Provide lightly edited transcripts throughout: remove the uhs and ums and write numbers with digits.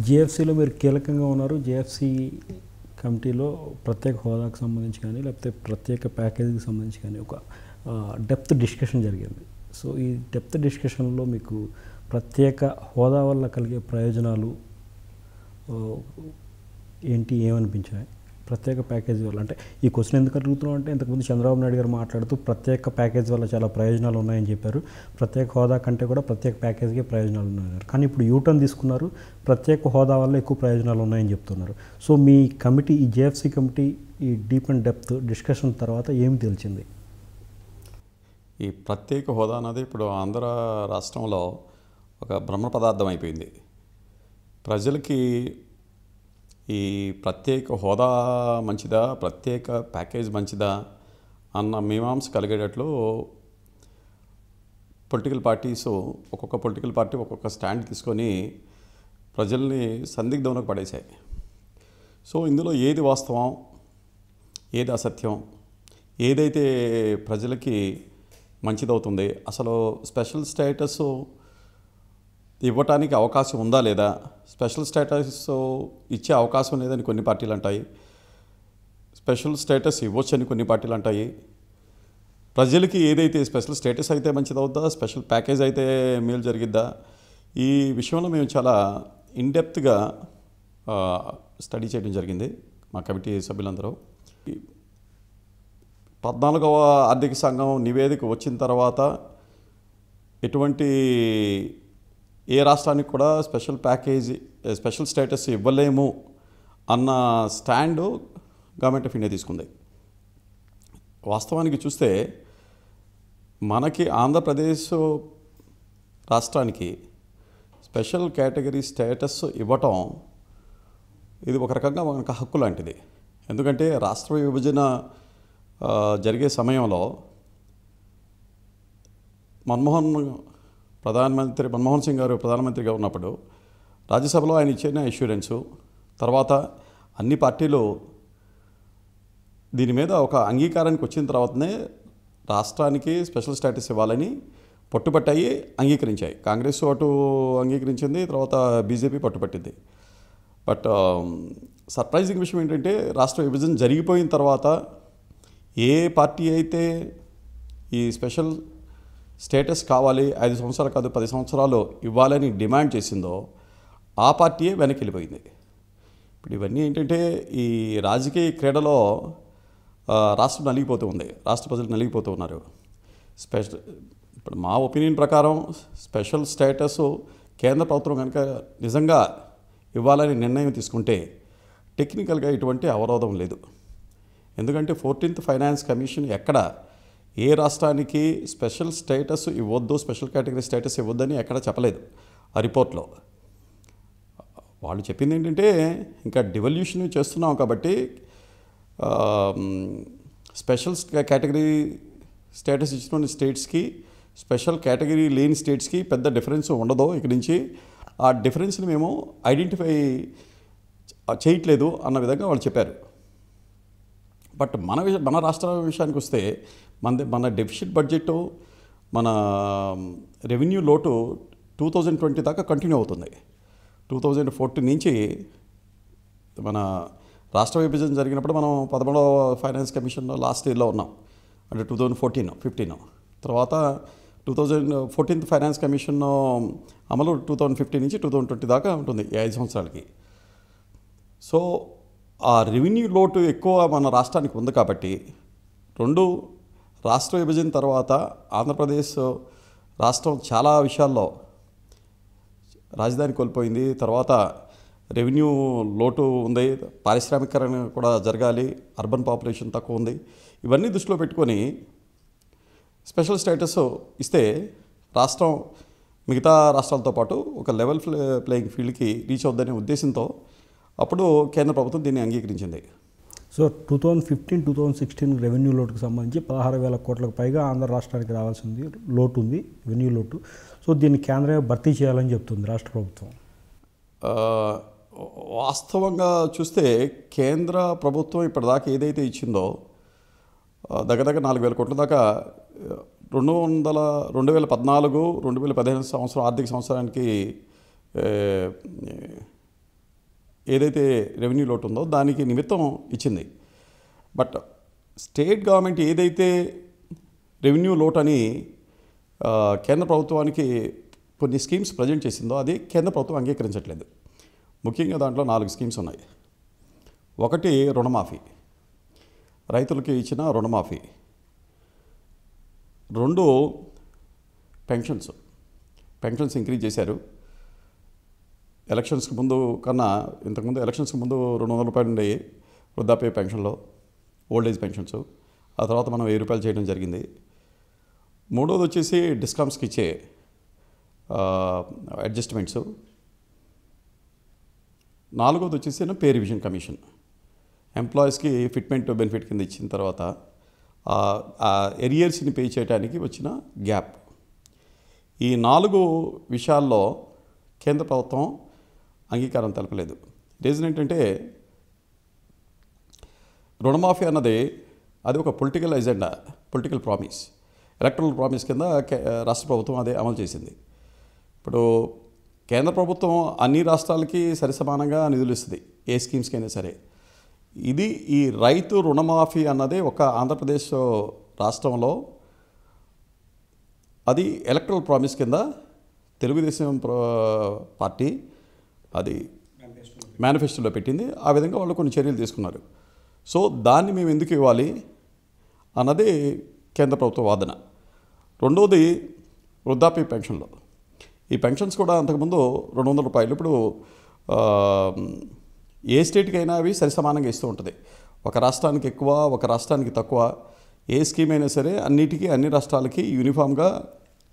జేఎఫ్సీలో మీరు కీలకంగా ఉన్నారు. జేఎఫ్సీ కమిటీలో ప్రత్యేక హోదాకు సంబంధించి కానీ లేకపోతే ప్రత్యేక ప్యాకేజీకి సంబంధించి కానీ ఒక డెప్త్ డిస్కషన్ జరిగింది. సో ఈ డెప్త్ డిస్కషన్లో మీకు ప్రత్యేక హోదా వల్ల కలిగే ప్రయోజనాలు ఏంటి, ఏమనిపించాయి? ప్రత్యేక ప్యాకేజీ వల్ల అంటే ఈ క్వశ్చన్ ఎందుకు అడుగుతున్నాం అంటే, ఇంతకుముందు చంద్రబాబు నాయుడు గారు మాట్లాడుతూ ప్రత్యేక ప్యాకేజీ వల్ల చాలా ప్రయోజనాలు ఉన్నాయని చెప్పారు. ప్రత్యేక హోదా కంటే కూడా ప్రత్యేక ప్యాకేజీకి ప్రయోజనాలు ఉన్నాయన్నారు. కానీ ఇప్పుడు యూటర్న్ తీసుకున్నారు, ప్రత్యేక హోదా వల్ల ఎక్కువ ప్రయోజనాలు ఉన్నాయని చెప్తున్నారు. సో మీ కమిటీ, ఈ జేఎఫ్సీ కమిటీ ఈ డీప్ అండ్ డెప్త్ డిస్కషన్ తర్వాత ఏమి తెలిసింది? ఈ ప్రత్యేక హోదా అన్నది ఇప్పుడు ఆంధ్ర రాష్ట్రంలో ఒక బ్రహ్మ పదార్థం అయిపోయింది. ప్రజలకి ఈ ప్రత్యేక హోదా మంచిదా, ప్రత్యేక ప్యాకేజ్ మంచిదా అన్న మీమాంస కలిగేటట్లు పొలిటికల్ పార్టీస్, ఒక్కొక్క పొలిటికల్ పార్టీ ఒక్కొక్క స్టాండ్ తీసుకొని ప్రజల్ని సందిగ్ధంలోకి పడేశాయి. సో ఇందులో ఏది వాస్తవం, ఏది అసత్యం, ఏదైతే ప్రజలకి మంచిదవుతుంది, అసలు స్పెషల్ స్టేటస్ ఇవ్వటానికి అవకాశం ఉందా లేదా, స్పెషల్ స్టేటస్ ఇచ్చే అవకాశం లేదని కొన్ని పార్టీలు అంటాయి, స్పెషల్ స్టేటస్ ఇవ్వచ్చని కొన్ని పార్టీలు అంటాయి. ప్రజలకి ఏదైతే స్పెషల్ స్టేటస్ అయితే మంచిదవుద్దా, స్పెషల్ ప్యాకేజ్ అయితే మేలు జరిగిద్దా, ఈ విషయంలో మేము చాలా ఇన్డెప్త్గా స్టడీ చేయడం జరిగింది మా కమిటీ సభ్యులందరూ. 14వ ఆర్థిక సంఘం నివేదిక వచ్చిన తర్వాత ఎటువంటి ఏ రాష్ట్రానికి కూడా స్పెషల్ ప్యాకేజీ, స్పెషల్ స్టేటస్ ఇవ్వలేము అన్న స్టాండ్ గవర్నమెంట్ ఆఫ్ ఇండియా తీసుకుంది. వాస్తవానికి చూస్తే మనకి ఆంధ్రప్రదేశ్ రాష్ట్రానికి స్పెషల్ కేటగిరీ స్టేటస్ ఇవ్వటం ఇది ఒక రకంగా మనకు హక్కు లాంటిది. ఎందుకంటే రాష్ట్ర విభజన జరిగే సమయంలో మన్మోహన్ సింగ్ గారు ప్రధానమంత్రిగా ఉన్నప్పుడు రాజ్యసభలో ఆయన ఇచ్చిన అష్యూరెన్సు తర్వాత అన్ని పార్టీలు దీని మీద ఒక అంగీకారానికి వచ్చిన తర్వాతనే రాష్ట్రానికి స్పెషల్ స్టేటస్ ఇవ్వాలని పట్టుబట్టాయి, అంగీకరించాయి. కాంగ్రెస్ అటు అంగీకరించింది, తర్వాత బీజేపీ పట్టుబట్టింది. బట్ సర్ప్రైజింగ్ విషయం ఏంటంటే, రాష్ట్ర విభజన జరిగిపోయిన తర్వాత ఏ పార్టీ అయితే ఈ స్పెషల్ స్టేటస్ కావాలి, 5 సంవత్సరాలు కాదు 10 సంవత్సరాలు ఇవ్వాలని డిమాండ్ చేసిందో ఆ పార్టీయే వెనక్కి వెళ్ళిపోయింది. ఇప్పుడు ఇవన్నీ ఏంటంటే, ఈ రాజకీయ క్రీడలో రాష్ట్రం నలిగిపోతూ ఉంది, రాష్ట్ర ప్రజలు నలిగిపోతూ ఉన్నారు. ఇప్పుడు మా ఒపీనియన్ ప్రకారం స్పెషల్ స్టేటస్ కేంద్ర ప్రభుత్వం కనుక నిజంగా ఇవ్వాలని నిర్ణయం తీసుకుంటే టెక్నికల్గా ఎటువంటి అవరోధం లేదు. ఎందుకంటే 14th ఫైనాన్స్ కమిషన్ ఎక్కడ ఏ రాష్ట్రానికి స్పెషల్ స్టేటస్ ఇవ్వద్దు, స్పెషల్ కేటగిరీ స్టేటస్ ఇవ్వద్దని ఎక్కడ చెప్పలేదు ఆ రిపోర్ట్లో. వాళ్ళు చెప్పింది ఏంటంటే, ఇంకా డివల్యూషన్ చేస్తున్నాం కాబట్టి స్పెషల్ కేటగిరీ స్టేటస్ ఇచ్చిన స్టేట్స్కి స్పెషల్ కేటగిరీ లేని స్టేట్స్కి పెద్ద డిఫరెన్స్ ఉండదు, ఇక్కడి నుంచి ఆ డిఫరెన్స్ని మేము ఐడెంటిఫై చేయట్లేదు అన్న విధంగా వాళ్ళు చెప్పారు. బట్ మన రాష్ట్ర విషయానికి వస్తే మన డెఫిసిట్ బడ్జెట్, మన రెవెన్యూ లోటు 2020 దాకా కంటిన్యూ అవుతుంది. 2014 నుంచి మన రాష్ట్ర విభజన జరిగినప్పుడు మనం 11వ ఫైనాన్స్ కమిషన్లో లాస్ట్ ఇయర్లో ఉన్నాం, అంటే 2014-15. తర్వాత 14th ఫైనాన్స్ కమిషన్ అమలు 2015 నుంచి 2020 దాకా ఉంటుంది, 5 సంవత్సరాలకి. సో ఆ రెవెన్యూ లోటు ఎక్కువ మన రాష్ట్రానికి ఉంది కాబట్టి, రాష్ట్ర విభజన తర్వాత ఆంధ్రప్రదేశ్ రాష్ట్రం చాలా విషయాల్లో రాజధాని కోల్పోయింది, తర్వాత రెవెన్యూ లోటు ఉంది, పారిశ్రామికీకరణ కూడా జరగాలి, అర్బన్ పాపులేషన్ తక్కువ ఉంది. ఇవన్నీ దృష్టిలో పెట్టుకొని స్పెషల్ స్టేటస్ ఇస్తే రాష్ట్రం మిగతా రాష్ట్రాలతో పాటు ఒక లెవెల్ ప్లేయింగ్ ఫీల్డ్కి రీచ్ అవుద్దనే ఉద్దేశంతో అప్పుడు కేంద్ర ప్రభుత్వం దీన్ని అంగీకరించింది. సో 2015-2016 రెవెన్యూ లోటుకు సంబంధించి 16,000 కోట్లకు పైగా ఆంధ్ర రాష్ట్రానికి రావాల్సింది లోటు ఉంది, రెవెన్యూ లోటు. సో దీన్ని కేంద్రమే భర్తీ చేయాలని చెప్తుంది రాష్ట్ర ప్రభుత్వం. వాస్తవంగా చూస్తే కేంద్ర ప్రభుత్వం ఇప్పటిదాకా ఏదైతే ఇచ్చిందో దగ్గర 4,000 కోట్ల దాకా 2014-2015 సంవత్సరం ఆర్థిక సంవత్సరానికి ఏదైతే రెవెన్యూ లోటు ఉందో దానికి నిమిత్తం ఇచ్చింది. బట్ స్టేట్ గవర్నమెంట్ ఏదైతే రెవెన్యూ లోటు అని కేంద్ర ప్రభుత్వానికి కొన్ని స్కీమ్స్ ప్రజెంట్ చేసిందో అది కేంద్ర ప్రభుత్వం అంగీకరించట్లేదు. ముఖ్యంగా దాంట్లో 4 స్కీమ్స్ ఉన్నాయి. ఒకటి రుణమాఫీ, రైతులకి ఇచ్చిన రుణమాఫీ. 2 పెన్షన్స్ ఇంక్రీజ్ చేశారు. ఎలక్షన్స్కి ముందు కన్నా ఇంతకుముందు ఎలక్షన్స్కి ముందు 200 రూపాయలు ఉండేవి వృద్ధాప్య పెన్షన్లో, ఓల్డ్ ఏజ్ పెన్షన్స్. ఆ తర్వాత మనం 1000 రూపాయలు చేయడం జరిగింది. 3వది వచ్చేసి డిస్కామ్స్కి ఇచ్చే అడ్జస్ట్మెంట్స్. 4వది వచ్చేసి పే రివిజన్ కమిషన్, ఎంప్లాయీస్కి ఫిట్మెంట్ బెనిఫిట్ కింద ఇచ్చిన తర్వాత ఆ ఎరియర్స్ని పే చేయడానికి వచ్చిన గ్యాప్. ఈ 4 విషయాల్లో కేంద్ర ప్రభుత్వం అంగీకారం తెలపలేదు. రీజన్ ఏంటంటే రుణమాఫీ అన్నది అది ఒక political agenda, political promise, electoral promise కింద రాష్ట్ర ప్రభుత్వం అదే అమలు చేసింది. ఇప్పుడు కేంద్ర ప్రభుత్వం అన్ని రాష్ట్రాలకి సరిసమానంగా నిధులు ఇస్తుంది, ఏ స్కీమ్స్కి అయినా సరే. ఇది ఈ రైతు రుణమాఫీ అన్నది ఒక ఆంధ్రప్రదేశ్ రాష్ట్రంలో అది ఎలక్ట్రల్ ప్రామిస్ కింద తెలుగుదేశం పార్టీ అది మేనిఫెస్టోలో పెట్టింది. ఆ విధంగా వాళ్ళు కొన్ని చర్యలు తీసుకున్నారు. సో దాన్ని మేము ఎందుకు ఇవ్వాలి అన్నది కేంద్ర ప్రభుత్వ వాదన. 2వది వృద్ధాప్య పెన్షన్లో. ఈ పెన్షన్స్ కూడా అంతకుముందు 200 రూపాయలు, ఇప్పుడు ఏ స్టేట్కైనా అవి సరిసమానంగా ఇస్తూ ఉంటుంది. ఒక రాష్ట్రానికి ఎక్కువ, ఒక రాష్ట్రానికి తక్కువ. ఏ స్కీమ్ అయినా సరే అన్ని రాష్ట్రాలకి యూనిఫామ్గా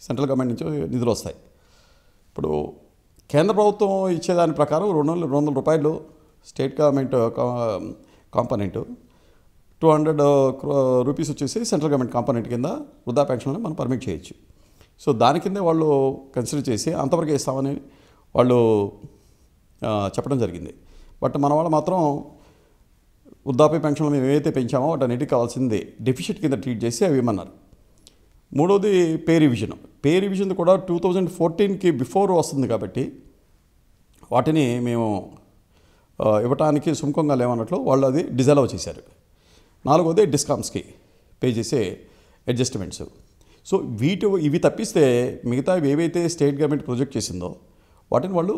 సెంట్రల్ గవర్నమెంట్ నుంచి నిధులు వస్తాయి. ఇప్పుడు కేంద్ర ప్రభుత్వం ఇచ్చేదాని ప్రకారం 200 రూపాయలు స్టేట్ గవర్నమెంట్ కాంపోనెంట్, 200 రూపీస్ వచ్చేసి సెంట్రల్ గవర్నమెంట్ కాంపోనెంట్ కింద వృద్ధా పెన్షన్లు మనం పర్మిట్ చేయొచ్చు. సో దాని కిందే వాళ్ళు కన్సిడర్ చేసి అంతవరకు ఇస్తామని వాళ్ళు చెప్పడం జరిగింది. బట్ మన వాళ్ళు మాత్రం వృద్ధాప్య పెన్షన్లు మేము ఏవైతే పెంచామో వాటన్నిటికి కావాల్సింది డెఫిషిట్ కింద ట్రీట్ చేసి అవి ఇవ్వమన్నారు. 3వది పే రివిజన్ కూడా 2014కి బిఫోర్ వస్తుంది కాబట్టి వాటిని మేము ఇవ్వటానికి సుముఖంగా లేవన్నట్లు వాళ్ళు అది డిజలవ్ చేశారు. 4వది డిస్కామ్స్కి పే చేసే అడ్జస్ట్మెంట్స్. సో ఇవి తప్పిస్తే మిగతా ఏవైతే స్టేట్ గవర్నమెంట్ ప్రొజెక్ట్ చేసిందో వాటిని వాళ్ళు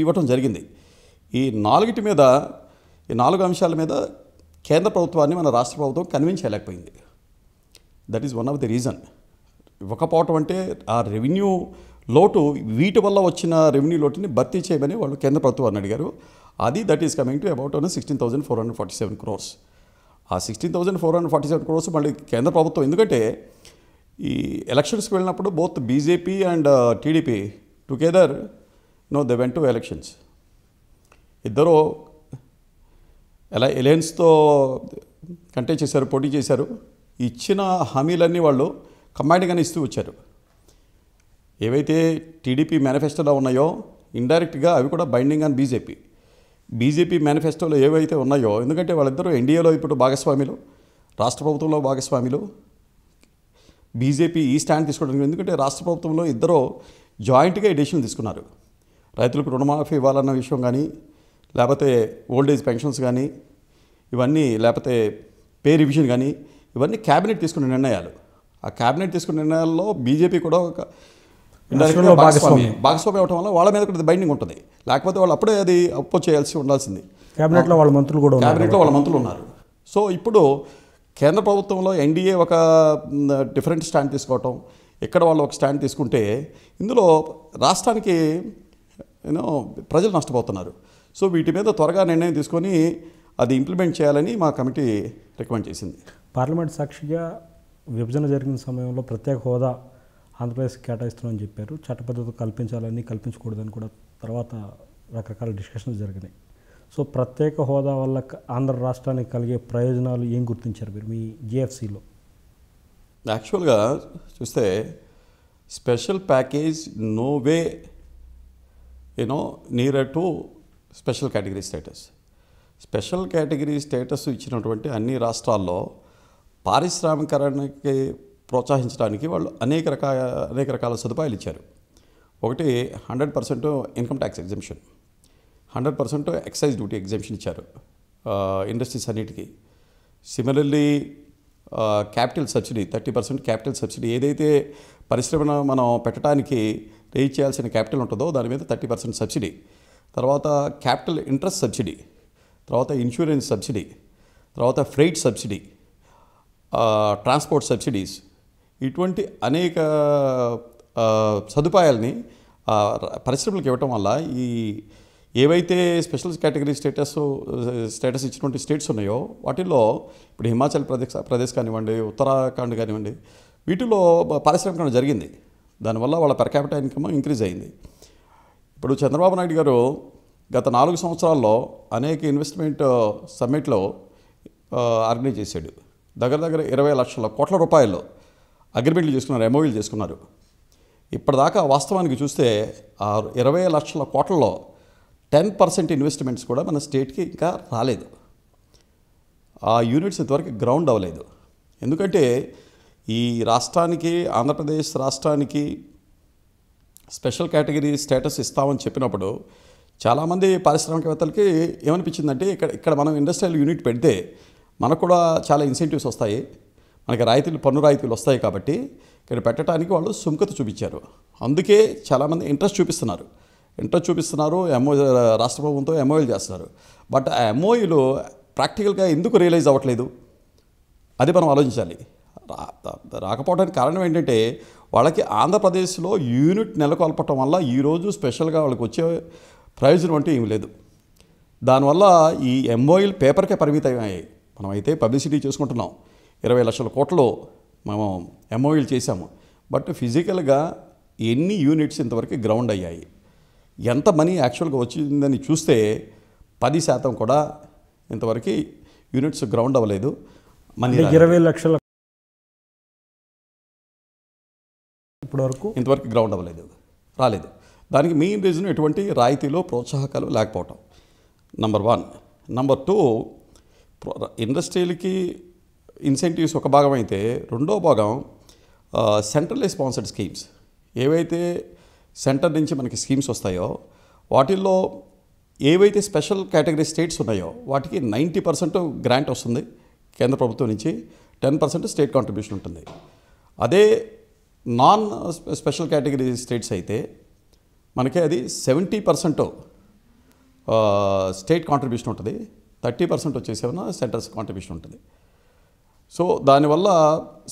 ఇవ్వటం జరిగింది. ఈ 4 మీద, ఈ 4 అంశాల మీద కేంద్ర ప్రభుత్వాన్ని మన రాష్ట్ర ప్రభుత్వం కన్విన్స్ చేయలేకపోయింది. That is one of the reason. ఇవ్వకపోవటం అంటే ఆ రెవెన్యూ లోటు, వీటి వల్ల వచ్చిన రెవెన్యూ లోటుని భర్తీ చేయమని వాళ్ళు కేంద్ర ప్రభుత్వాన్ని అడిగారు. That is coming to about 16,447 crores. ఆ 16,447 crores మళ్ళీ కేంద్ర ప్రభుత్వం, ఎందుకంటే ఈ ఎలక్షన్స్కి వెళ్ళినప్పుడు both BJP and TDP together they went to elections. ఇద్దరు ఎలయన్స్తో కంటెస్ట్ చేశారు, పోటీ చేశారు. ఇచ్చిన హామీలన్నీ వాళ్ళు కంబైన్డ్గానే ఇస్తూ వచ్చారు. ఏవైతే టీడీపీ మేనిఫెస్టోలో ఉన్నాయో ఇండైరెక్ట్గా అవి కూడా బైండింగ్ ఆన్ బీజేపీ మేనిఫెస్టోలో ఏవైతే ఉన్నాయో, ఎందుకంటే వాళ్ళిద్దరూ ఎన్డీఏలో ఇప్పుడు భాగస్వాములు, రాష్ట్ర ప్రభుత్వంలో భాగస్వాములు. బీజేపీ ఈ స్టాండ్ తీసుకోవడానికి, ఎందుకంటే రాష్ట్ర ప్రభుత్వంలో ఇద్దరు జాయింట్గా డెసిషన్ తీసుకున్నారు. రైతులకు రుణమాఫీ ఇవ్వాలన్న విషయం కానీ, లేకపోతే ఓల్డ్ ఏజ్ పెన్షన్స్ కానీ, ఇవన్నీ, లేకపోతే పే రివిజన్ కానీ, ఇవన్నీ క్యాబినెట్ తీసుకున్న నిర్ణయాలు. ఆ క్యాబినెట్ తీసుకున్న నిర్ణయాల్లో బీజేపీ కూడా ఒక భాగస్వామి అవటం వల్ల వాళ్ళ మీద కూడా బైండింగ్ ఉంటుంది. లేకపోతే వాళ్ళు అప్పుడే అది అపోజ్ చేయాల్సి ఉండాల్సింది. క్యాబినెట్లో వాళ్ళ మంత్రులు ఉన్నారు. సో ఇప్పుడు కేంద్ర ప్రభుత్వంలో ఎన్డీఏ ఒక డిఫరెంట్ స్టాండ్ తీసుకోవటం, ఇక్కడ వాళ్ళు ఒక స్టాండ్ తీసుకుంటే ఇందులో రాష్ట్రానికి ప్రజలు నష్టపోతున్నారు. సో వీటి మీద త్వరగా నిర్ణయం తీసుకొని అది ఇంప్లిమెంట్ చేయాలని మా కమిటీ రికమెండ్ చేసింది. పార్లమెంట్ సాక్షిగా విభజన జరిగిన సమయంలో ప్రత్యేక హోదా ఆంధ్రప్రదేశ్కి కేటాయిస్తున్నామని చెప్పారు. చట్టబద్ధత కల్పించాలని, కల్పించకూడదని కూడా తర్వాత రకరకాల డిస్కషన్స్ జరిగినాయి. సో ప్రత్యేక హోదా వల్ల ఆంధ్ర రాష్ట్రానికి కలిగే ప్రయోజనాలు ఏం గుర్తించారు మీరు మీ జిఎఫ్సిలో? యాక్చువల్గా చూస్తే special package no way near to special category status. Special category status ఇచ్చినటువంటి అన్ని రాష్ట్రాల్లో పారిశ్రామికరణకి ప్రోత్సహించడానికి వాళ్ళు అనేక రకాల సదుపాయాలు ఇచ్చారు. ఒకటి 100% income tax exemption. 100% excise duty exemption ఇచ్చారు ఇండస్ట్రీస్ అన్నిటికీ. Similarly capital subsidy 30% capital subsidy, ఏదైతే పరిశ్రమను మనం పెట్టడానికి రేజ్ చేయాల్సిన క్యాపిటల్ ఉంటుందో దాని మీద 30% సబ్సిడీ, తర్వాత క్యాపిటల్ ఇంట్రెస్ట్ సబ్సిడీ, తర్వాత ఇన్సూరెన్స్ సబ్సిడీ, తర్వాత ఫ్రైట్ సబ్సిడీ, ట్రాన్స్పోర్ట్ సబ్సిడీస్, ఇటువంటి అనేక సదుపాయాలని పరిశ్రమలకు ఇవ్వటం వల్ల ఈ ఏవైతే స్పెషల్ కేటగిరీ స్టేటస్ ఇచ్చినటువంటి స్టేట్స్ ఉన్నాయో వాటిల్లో ఇప్పుడు హిమాచల్ ప్రదేశ్ కానివ్వండి, ఉత్తరాఖండ్ కానివ్వండి, వీటిలో పారిశ్రామికరణ జరిగింది. దానివల్ల వాళ్ళ పర్ క్యాపిటల్ ఇన్కమ్ ఇంక్రీజ్ అయింది. ఇప్పుడు చంద్రబాబు నాయుడు గారు గత 4 సంవత్సరాల్లో అనేక ఇన్వెస్ట్మెంట్ సమ్మిట్లో ఆర్గనైజ్ చేశాడు. దగ్గర 20 లక్షల కోట్ల రూపాయలు అగ్రిమెంట్లు చేసుకున్నారు, ఎంఓయూలు చేసుకున్నారు. ఇప్పటిదాకా వాస్తవానికి చూస్తే ఆ 20 లక్షల కోట్లలో 10% ఇన్వెస్ట్మెంట్స్ కూడా మన స్టేట్కి ఇంకా రాలేదు. ఆ యూనిట్స్ ఇంతవరకు గ్రౌండ్ అవ్వలేదు. ఎందుకంటే ఈ రాష్ట్రానికి, ఆంధ్రప్రదేశ్ రాష్ట్రానికి స్పెషల్ కేటగిరీ స్టేటస్ ఇస్తామని చెప్పినప్పుడు చాలామంది పారిశ్రామికవేత్తలకి ఏమనిపించిందంటే ఇక్కడ మనం ఇండస్ట్రియల్ యూనిట్ పెడితే మనకు కూడా చాలా ఇన్సెంటివ్స్ వస్తాయి, మనకి పన్ను రాయితీలు వస్తాయి, కాబట్టి ఇక్కడ పెట్టడానికి వాళ్ళు సుముఖత చూపించారు. అందుకే చాలామంది ఇంట్రెస్ట్ చూపిస్తున్నారు. రాష్ట్ర ప్రభుత్వంతో ఎంఓయూలు చేస్తున్నారు. బట్ ఆ ఎంఓయూలు ప్రాక్టికల్గా ఎందుకు రియలైజ్ అవ్వట్లేదు, అది మనం ఆలోచించాలి. రాకపోవడానికి కారణం ఏంటంటే వాళ్ళకి ఆంధ్రప్రదేశ్లో యూనిట్ నెలకొల్పటం వల్ల ఈరోజు స్పెషల్గా వాళ్ళకి వచ్చే ప్రయోజనం అంటే ఏమి లేదు. దానివల్ల ఈ ఎంఓయూలు పేపర్కే పరిమితం అయ్యాయి. మనమైతే పబ్లిసిటీ చేసుకుంటున్నాం, 20 లక్షల కోట్లు మేము ఎంఓయూలు చేశాము, బట్ ఫిజికల్గా ఎన్ని యూనిట్స్ ఇంతవరకు గ్రౌండ్ అయ్యాయి, ఎంత మనీ యాక్చువల్గా వచ్చిందని చూస్తే 10% కూడా ఇంతవరకు యూనిట్స్ గ్రౌండ్ అవ్వలేదు. మనీ 20 లక్షల ఇంతవరకు గ్రౌండ్ అవ్వలేదు, రాలేదు. దానికి మెయిన్ రీజన్ ఎటువంటి రాయితీలు, ప్రోత్సాహకాలు లేకపోవటం, నంబర్ 1. నంబర్ 2, ఇండస్ట్రీలకి ఇన్సెంటివ్స్ ఒక భాగం అయితే, రెండో భాగం సెంట్రల్లీ స్పాన్సర్డ్ స్కీమ్స్. ఏవైతే సెంటర్ నుంచి మనకి స్కీమ్స్ వస్తాయో వాటిల్లో ఏవైతే స్పెషల్ కేటగిరీ స్టేట్స్ ఉన్నాయో వాటికి 90% గ్రాంట్ వస్తుంది కేంద్ర ప్రభుత్వం నుంచి, 10% స్టేట్ కాంట్రిబ్యూషన్ ఉంటుంది. అదే నాన్ స్పెషల్ కేటగిరీ స్టేట్స్ అయితే మనకి అది 70% స్టేట్ కాంట్రిబ్యూషన్ ఉంటుంది, 30% వచ్చేసేమన్నా సెంటర్స్ కాంట్రిబ్యూషన్ ఉంటుంది. సో దానివల్ల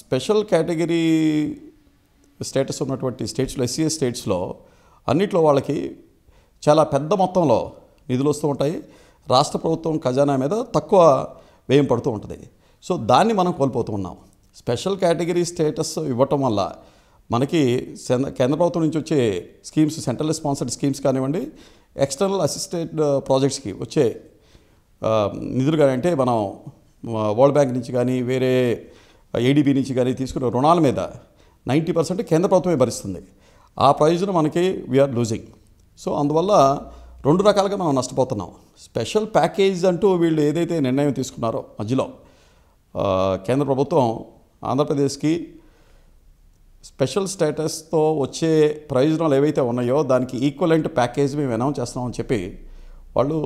స్పెషల్ కేటగిరీ స్టేటస్ ఉన్నటువంటి స్టేట్స్లో, ఎస్సీఎస్ స్టేట్స్లో అన్నిట్లో వాళ్ళకి చాలా పెద్ద మొత్తంలో నిధులు వస్తూ ఉంటాయి. రాష్ట్ర ప్రభుత్వం ఖజానా మీద తక్కువ వ్యయం పడుతూ ఉంటుంది. సో దాన్ని మనం కోల్పోతూ ఉన్నాం. స్పెషల్ కేటగిరీ స్టేటస్ ఇవ్వటం వల్ల మనకి కేంద్ర ప్రభుత్వం నుంచి వచ్చే స్కీమ్స్, సెంట్రల్ స్పాన్సర్డ్ స్కీమ్స్ కానివ్వండి, ఎక్స్టర్నల్ అసిస్టెడ్ ప్రాజెక్ట్స్కి వచ్చే నిధులు కానీ, అంటే మనం వరల్డ్ బ్యాంక్ నుంచి కానీ వేరే ఏడీబీ నుంచి కానీ తీసుకున్న రుణాల మీద 90% కేంద్ర ప్రభుత్వమే భరిస్తుంది. ఆ ప్రయోజనం మనకి వీఆర్ లూజింగ్. సో అందువల్ల 2 రకాలుగా మనం నష్టపోతున్నాం. స్పెషల్ ప్యాకేజ్ అంటూ వీళ్ళు ఏదైతే నిర్ణయం తీసుకున్నారో మధ్యలో కేంద్ర ప్రభుత్వం ఆంధ్రప్రదేశ్కి స్పెషల్ స్టేటస్తో వచ్చే ప్రయోజనాలు ఏవైతే ఉన్నాయో దానికి ఈక్వలెంట్ ప్యాకేజ్ మేము అనౌన్స్ చేస్తున్నామని చెప్పి వాళ్ళు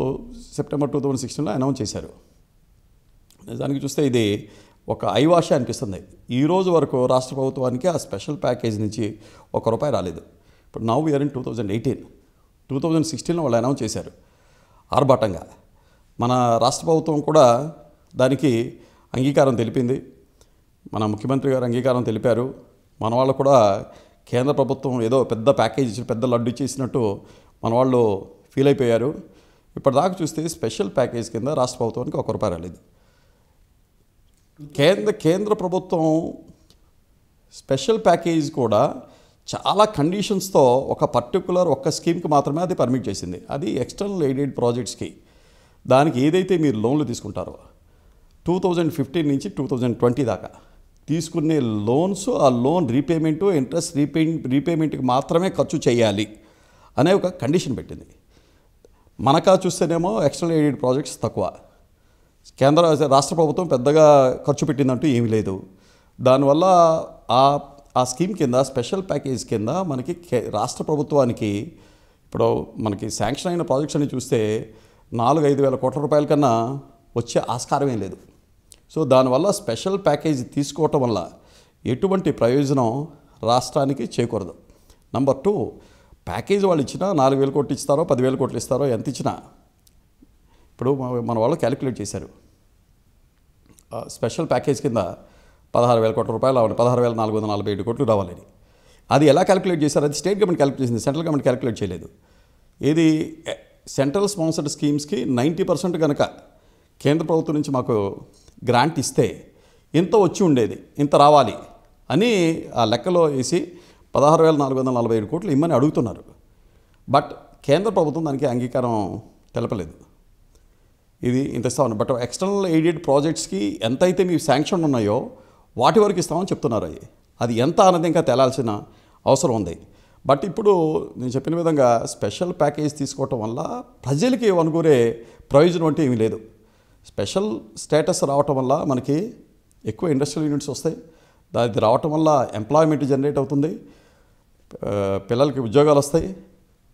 సెప్టెంబర్ 2016లో అనౌన్స్ చేశారు. నిజానికి చూస్తే ఇది ఒక ఐవాష అనిపిస్తుంది. ఈ రోజు వరకు రాష్ట్ర ప్రభుత్వానికి ఆ స్పెషల్ ప్యాకేజ్ నుంచి ₹1 రాలేదు. ఇప్పుడు నౌ వీఆర్ ఇన్ 2016లో వాళ్ళు అనౌన్స్ చేశారు ఆర్భాటంగా. మన రాష్ట్ర ప్రభుత్వం కూడా దానికి అంగీకారం తెలిపింది. మన ముఖ్యమంత్రి గారు అంగీకారం తెలిపారు. మన వాళ్ళు కూడా కేంద్ర ప్రభుత్వం ఏదో పెద్ద ప్యాకేజ్ ఇచ్చి, పెద్ద లడ్డు ఇచ్చేసినట్టు మన వాళ్ళు ఫీల్ అయిపోయారు. ఇప్పటిదాకా చూస్తే స్పెషల్ ప్యాకేజ్ కింద రాష్ట్ర ప్రభుత్వానికి ₹1 రాలేదు. కేంద్ర ప్రభుత్వం స్పెషల్ ప్యాకేజ్ కూడా చాలా కండిషన్స్తో ఒక పర్టికులర్ స్కీమ్కి మాత్రమే అది పర్మిట్ చేసింది. అది ఎక్స్టర్నల్ ఎయిడెడ్ ప్రాజెక్ట్స్కి. దానికి ఏదైతే మీరు లోన్లు తీసుకుంటారో 2015 నుంచి 2020 దాకా తీసుకునే లోన్స్, ఆ లోన్ రీపేమెంటు, ఇంట్రెస్ట్ రీపేమెంట్కి మాత్రమే ఖర్చు చేయాలి అనే ఒక కండిషన్ పెట్టింది. మనకా చూస్తేనేమో ఎక్స్టర్నల్ ఎయిడెడ్ ప్రాజెక్ట్స్ తక్కువ, రాష్ట్ర ప్రభుత్వం పెద్దగా ఖర్చు పెట్టిందంటూ ఏమీ లేదు. దానివల్ల ఆ స్కీమ్ కింద, స్పెషల్ ప్యాకేజ్ కింద మనకి రాష్ట్ర ప్రభుత్వానికి ఇప్పుడు మనకి శాంక్షన్ అయిన ప్రాజెక్ట్స్ అని చూస్తే 4-5 వేల కోట్ల రూపాయల కన్నా వచ్చే ఆస్కారమే లేదు. సో దానివల్ల స్పెషల్ ప్యాకేజీ తీసుకోవటం వల్ల ఎటువంటి ప్రయోజనం రాష్ట్రానికి చేకూరదు. నెంబర్ 2, ప్యాకేజీ వాళ్ళు ఇచ్చినా 4,000 కోట్లు ఇస్తారో 10,000 కోట్లు ఇస్తారో ఎంత ఇచ్చినా, ఇప్పుడు మన వాళ్ళు క్యాలిక్యులేట్ చేశారు స్పెషల్ ప్యాకేజ్ కింద 16,000 కోట్ల రూపాయలు రావాలి, 16,447 కోట్లు రావాలని. అది ఎలా క్యాలిక్యులేట్ చేశారు? అది స్టేట్ గవర్నమెంట్ క్యాలిక్యులేట్ చేసింది, సెంట్రల్ గవర్నమెంట్ క్యాలిక్యులేట్ చేయలేదు. ఇది సెంట్రల్ స్పాన్సర్డ్ స్కీమ్స్కి 90% కనుక కేంద్ర ప్రభుత్వం నుంచి మాకు గ్రాంట్ ఇస్తే ఇంత వచ్చి ఉండేది, ఇంత రావాలి అని ఆ లెక్కలో వేసి 16,447 కోట్లు ఇమ్మని అడుగుతున్నారు. బట్ కేంద్ర ప్రభుత్వం దానికి అంగీకారం తెలపలేదు. ఇది ఇంత ఇస్తామని. బట్ ఎక్స్టర్నల్ ఎయిడెడ్ ప్రాజెక్ట్స్కి ఎంతైతే మీ శాంక్షన్ ఉన్నాయో వాటి వరకు ఇస్తామని చెప్తున్నారు. అది ఎంత అన్నది ఇంకా తేలాల్సిన అవసరం ఉంది. బట్ ఇప్పుడు నేను చెప్పిన విధంగా స్పెషల్ ప్యాకేజ్ తీసుకోవటం వల్ల ప్రజలకి అనుకునే ప్రయోజనం అంటే ఏమీ లేదు. స్పెషల్ స్టేటస్ రావటం వల్ల మనకి ఎక్కువ ఇండస్ట్రియల్ యూనిట్స్ వస్తాయి. అది రావటం వల్ల ఎంప్లాయ్మెంట్ జనరేట్ అవుతుంది, పిల్లలకి ఉద్యోగాలు వస్తాయి,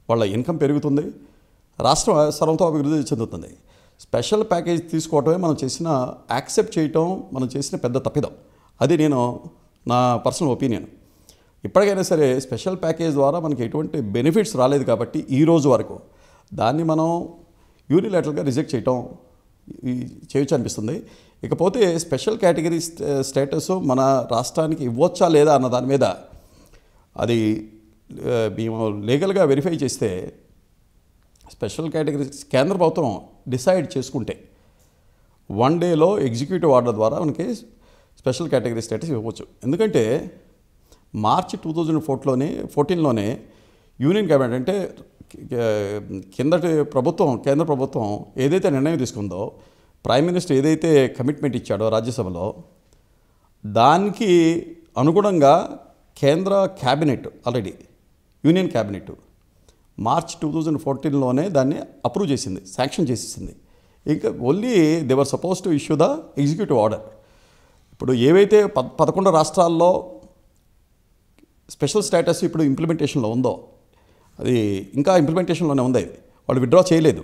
వాళ్ళ ఇన్కమ్ పెరుగుతుంది, రాష్ట్రం సర్వంతో అభివృద్ధి చెందుతుంది. స్పెషల్ ప్యాకేజ్ తీసుకోవటమే మనం చేసిన యాక్సెప్ట్ చేయటం మనం చేసిన పెద్ద తప్పిదం. అది నా పర్సనల్ ఒపీనియన్. ఇప్పటికైనా సరే స్పెషల్ ప్యాకేజ్ ద్వారా మనకి ఎటువంటి బెనిఫిట్స్ రాలేదు కాబట్టి ఈ రోజు వరకు దాన్ని మనం యూనిలాటరల్గా రిజెక్ట్ చేయొచ్చు అనిపిస్తుంది. ఇకపోతే స్పెషల్ కేటగిరీ స్టేటస్ మన రాష్ట్రానికి ఇవ్వచ్చా లేదా అన్న దాని మీద అది మేము లీగల్గా వెరిఫై చేస్తే స్పెషల్ కేటగిరీ కేంద్ర ప్రభుత్వం డిసైడ్ చేసుకుంటే 1 డేలో ఎగ్జిక్యూటివ్ ఆర్డర్ ద్వారా మనకి స్పెషల్ కేటగిరీ స్టేటస్ ఇవ్వచ్చు. ఎందుకంటే మార్చి 2014లోనే యూనియన్ క్యాబినెట్ అంటే కేంద్ర ప్రభుత్వం ఏదైతే నిర్ణయం తీసుకుందో, ప్రైమ్ మినిస్టర్ ఏదైతే కమిట్మెంట్ ఇచ్చాడో రాజ్యసభలో, దానికి అనుగుణంగా కేంద్ర cabinet already union cabinet March 2014లోనే దాన్ని అప్రూవ్ చేసింది, శాంక్షన్ చేసేసింది. ఇంకా only they were suppose to issue the executive order. ఇప్పుడు ఏవైతే 11 రాష్ట్రాల్లో స్పెషల్ స్టేటస్ ఇప్పుడు ఇంప్లిమెంటేషన్లో ఉందో అది ఇంకా ఇంప్లిమెంటేషన్లోనే ఉంది. వాళ్ళు విత్డ్రా చేయలేదు.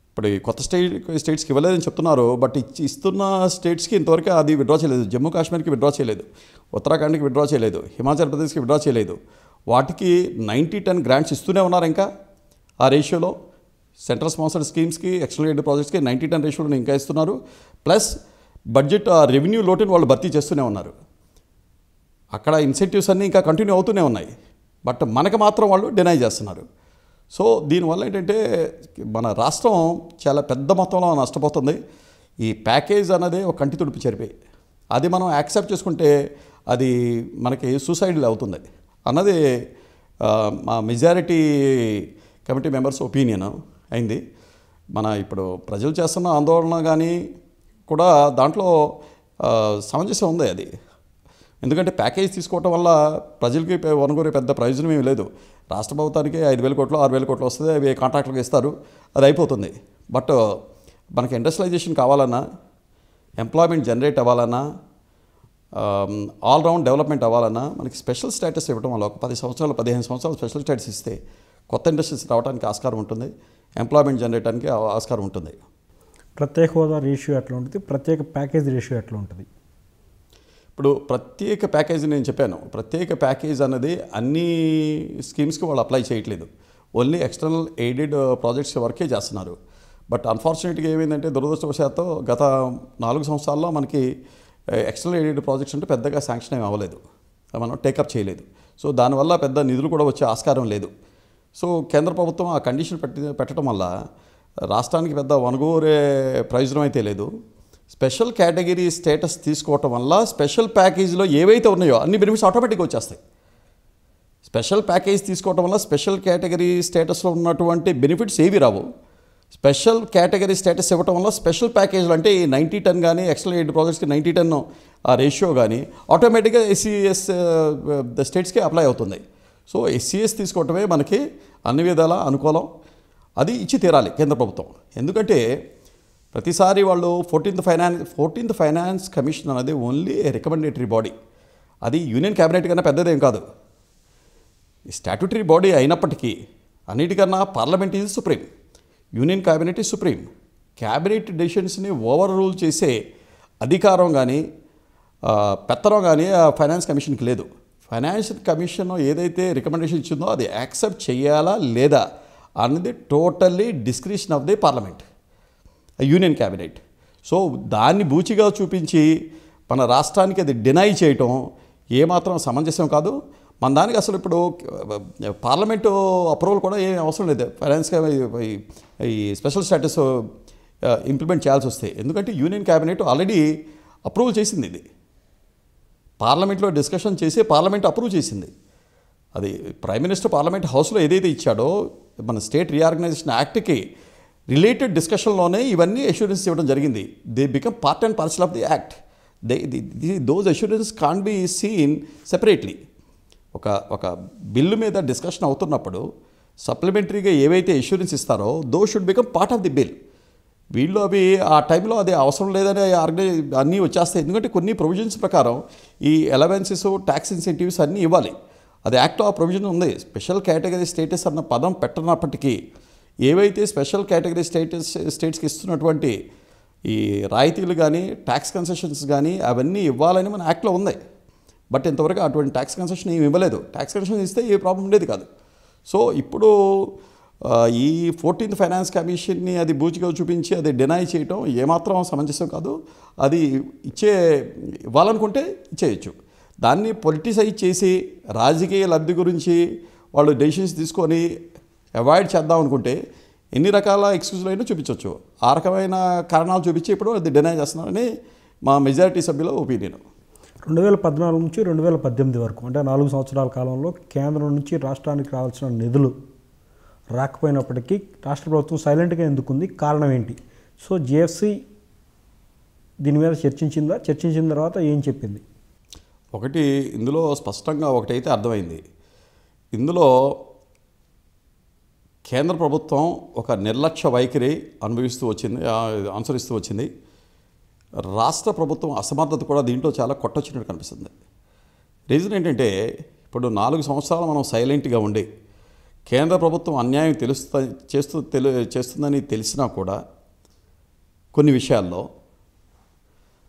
ఇప్పుడు ఈ కొత్త స్టేట్స్కి ఇవ్వలేదని చెప్తున్నారు. బట్ ఇస్తున్న స్టేట్స్కి ఇంతవరకు అది విత్డ్రా చేయలేదు. జమ్మూ కాశ్మీర్కి విత్డ్రా చేయలేదు, ఉత్తరాఖండ్కి విత్డ్రా చేయలేదు, హిమాచల్ ప్రదేశ్కి విత్డ్రా చేయలేదు. వాటికి 90-10 గ్రాంట్స్ ఇస్తూనే ఉన్నారు. ఇంకా ఆ రేషియోలో సెంట్రల్ స్పాన్సర్డ్ స్కీమ్స్కి ఎక్స్టర్నల్ ఎయిడ్ ప్రాజెక్ట్స్కి 90-10 రేషియోలో ఇంకా ఇస్తున్నారు. ప్లస్ బడ్జెట్ రెవెన్యూ లోటుని వాళ్ళు భర్తీ చేస్తూనే ఉన్నారు. అక్కడ ఇన్సెంటివ్స్ అన్నీ ఇంకా కంటిన్యూ అవుతూనే ఉన్నాయి. బట్ మనకు మాత్రం వాళ్ళు డినై చేస్తున్నారు. సో దీనివల్ల ఏంటంటే మన రాష్ట్రం చాలా పెద్ద మొత్తంలో నష్టపోతుంది. ఈ ప్యాకేజ్ అన్నదే ఒక కంటి తుడిపి చెరిపి, అది మనం యాక్సెప్ట్ చేసుకుంటే అది మనకి సూసైడల్ అవుతుంది అన్నది మా మెజారిటీ కమిటీ మెంబర్స్ ఒపీనియన్ అయింది. మన ఇప్పుడు ప్రజలు చేస్తున్న ఆందోళన కానీ కూడా దాంట్లో సమంజసం ఉంది. అది ఎందుకంటే ప్యాకేజ్ తీసుకోవటం వల్ల ప్రజలకి వనగూరే పెద్ద ప్రయోజనం ఏమీ లేదు. రాష్ట్ర ప్రభుత్వానికి 5,000 కోట్లు 6,000 కోట్లు వస్తుంది, అవి కాంట్రాక్టులకు ఇస్తారు, అది అయిపోతుంది. బట్ మనకి ఇండస్ట్రియలైజేషన్ కావాలన్నా, ఎంప్లాయ్మెంట్ జనరేట్ అవ్వాలన్నా, ఆల్రౌండ్ డెవలప్మెంట్ అవ్వాలన్నా మనకి స్పెషల్ స్టేటస్ ఇవ్వడం వల్ల ఒక 10 సంవత్సరాలు 15 సంవత్సరాలు స్పెషల్ స్టేటస్ ఇస్తే కొత్త ఇండస్ట్రీస్ రావడానికి ఆస్కారం ఉంటుంది, ఎంప్లాయ్మెంట్ జనరేట్ అవడానికి ఆస్కారం ఉంటుంది. ప్రత్యేక హోదా రేషియో ఎట్లా ఉంటుంది, ప్రత్యేక ప్యాకేజ్ రేషియో ఎట్లా ఉంటుంది? ఇప్పుడు ప్రత్యేక ప్యాకేజీ నేను చెప్పాను. ప్రత్యేక ప్యాకేజ్ అన్నది అన్ని స్కీమ్స్కి వాళ్ళు అప్లై చేయట్లేదు, ఓన్లీ ఎక్స్టర్నల్ ఎయిడెడ్ ప్రాజెక్ట్స్ వరకే చేస్తున్నారు. బట్ అన్ఫార్చునేట్గా ఏమైందంటే దురదృష్టవశాత్తు గత 4 సంవత్సరాల్లో మనకి ఎక్స్టర్నల్ ఎయిడెడ్ ప్రాజెక్ట్స్ అంటే పెద్దగా శాంక్షన్ ఏమి అవ్వలేదు, మనం టేకప్ చేయలేదు. సో దానివల్ల పెద్ద నిధులు కూడా వచ్చే ఆస్కారం లేదు. సో కేంద్ర ప్రభుత్వం ఆ కండిషన్ పెట్టడం వల్ల రాష్ట్రానికి పెద్ద వనగూరే ప్రయోజనం అయితే లేదు. స్పెషల్ కేటగిరీ స్టేటస్ తీసుకోవటం వల్ల స్పెషల్ ప్యాకేజీలో ఏవైతే ఉన్నాయో అన్ని బెనిఫిట్స్ ఆటోమేటిక్గా వచ్చేస్తాయి. స్పెషల్ ప్యాకేజ్ తీసుకోవటం వల్ల స్పెషల్ కేటగిరీ స్టేటస్లో ఉన్నటువంటి బెనిఫిట్స్ ఏవి రావు. స్పెషల్ కేటగిరీ స్టేటస్ ఇవ్వటం వల్ల స్పెషల్ ప్యాకేజ్లు అంటే ఈ 90-10 కానీ ఎక్స్టర్నల్ ఎయిడ్ ప్రాజెక్ట్స్కి 90-10 ఆ రేషియో కానీ ఆటోమేటిక్గా ఎస్సీఎస్ స్టేట్స్కి అప్లై అవుతుంది. సో ఎస్సీఎస్ తీసుకోవటమే మనకి అన్ని విధాల అనుకూలం. అది ఇచ్చి తీరాలి కేంద్ర ప్రభుత్వం. ఎందుకంటే ప్రతిసారి వాళ్ళు 14th ఫైనాన్స్ కమిషన్ అనేది ఓన్లీ రికమెండేటరీ బాడీ, అది యూనియన్ క్యాబినెట్ కన్నా పెద్దదేం కాదు. స్టాట్యూటరీ బాడీ అయినప్పటికీ అన్నిటికన్నా parliament is supreme, union cabinet is supreme. Cabinet డెసిషన్స్ని ఓవర్ రూల్ చేసే అధికారం కానీ పెత్తనం కానీ ఆ ఫైనాన్స్ కమిషన్కి లేదు. ఫైనాన్స్ కమిషన్ ఏదైతే రికమెండేషన్ ఇచ్చిందో అది యాక్సెప్ట్ చేయాలా లేదా అన్నది totally discretion of the parliament, union cabinet. So దాన్ని బూచిగా చూపించి మన రాష్ట్రానికి అది డినై చేయటం ఏమాత్రం సమంజసం కాదు. మన దానికి అసలు ఇప్పుడు పార్లమెంటు అప్రూవల్ కూడా ఏం అవసరం లేదు ఫైనాన్స్ ఈ స్పెషల్ స్టేటస్ ఇంప్లిమెంట్ చేయాల్సి వస్తే. ఎందుకంటే యూనియన్ క్యాబినెట్ ఆల్రెడీ అప్రూవల్ చేసింది. ఇది పార్లమెంట్లో డిస్కషన్ చేసి పార్లమెంట్ అప్రూవ్ చేసింది. అది ప్రైమ్ మినిస్టర్ పార్లమెంట్ హౌస్లో ఏదైతే ఇచ్చాడో మన స్టేట్ రీఆర్గనైజేషన్ యాక్ట్కి రిలేటెడ్ డిస్కషన్లోనే ఇవన్నీ అష్యూరెన్స్ ఇవ్వడం జరిగింది. They become part and parcel of the act. Those assurance can be seen separately. ఒక బిల్లు మీద డిస్కషన్ అవుతున్నప్పుడు సప్లిమెంటరీగా ఏవైతే అష్యూరెన్స్ ఇస్తారో those should become part of the bill. వీళ్ళు అవి ఆ టైంలో అది అవసరం లేదని అన్నీ వచ్చేస్తాయి. ఎందుకంటే కొన్ని ప్రొవిజన్స్ ప్రకారం ఈ అలవెన్సెస్, ట్యాక్స్ ఇన్సెంటివ్స్ అన్నీ ఇవ్వాలి. అది యాక్ట్లో ఆ ప్రొవిజన్ ఉంది. స్పెషల్ కేటగిరీ స్టేటస్ అన్న పదం పెట్టనప్పటికీ ఏవైతే స్పెషల్ కేటగిరీ స్టేట్స్కి ఇస్తున్నటువంటి ఈ రాయితీలు కానీ ట్యాక్స్ కన్సెషన్స్ కానీ అవన్నీ ఇవ్వాలని మన యాక్ట్లో ఉంది. బట్ ఇంతవరకు అటువంటి ట్యాక్స్ కన్సెషన్ ఏమి ఇవ్వలేదు. ట్యాక్స్ కన్సెషన్ ఇస్తే ఏ ప్రాబ్లం ఉండేది కాదు. సో ఇప్పుడు ఈ 14th ఫైనాన్స్ కమిషన్ని అది బూచిగా చూపించి అది డినై చేయటం ఏమాత్రం సమంజసం కాదు. అది ఇవ్వాలనుకుంటే ఇచ్చేయచ్చు. దాన్ని పొలిటిసైజ్ చేసి రాజకీయ లబ్ధి గురించి వాళ్ళు డెసిషన్స్ తీసుకొని అవాయిడ్ చేద్దాం అనుకుంటే ఎన్ని రకాల ఎక్స్క్యూజ్లు అయినా చూపించవచ్చు. ఆ రకమైన కారణాలు చూపించి ఇప్పుడు అది డినై చేస్తున్నారని మా మెజారిటీ సభ్యుల ఒపీనియన్. 2014 నుంచి 2018 వరకు అంటే 4 సంవత్సరాల కాలంలో కేంద్రం నుంచి రాష్ట్రానికి రావాల్సిన నిధులు రాకపోయినప్పటికీ రాష్ట్ర ప్రభుత్వం సైలెంట్గా ఎందుకుంది, కారణం ఏంటి? సో జిఎఫ్సి దీని మీద చర్చించిందా? చర్చించిన తర్వాత ఏం చెప్పింది? ఒకటి ఇందులో స్పష్టంగా ఒకటైతే అర్థమైంది. ఇందులో కేంద్ర ప్రభుత్వం ఒక నిర్లక్ష్య వైఖరి అనుసరిస్తూ వచ్చింది. రాష్ట్ర ప్రభుత్వం అసమర్థత కూడా దీంట్లో చాలా కొట్టొచ్చినట్టు కనిపిస్తుంది. రీజన్ ఏంటంటే ఇప్పుడు 4 సంవత్సరాలు మనం సైలెంట్గా ఉండి కేంద్ర ప్రభుత్వం అన్యాయం చేస్తుందని తెలిసినా కూడా కొన్ని విషయాల్లో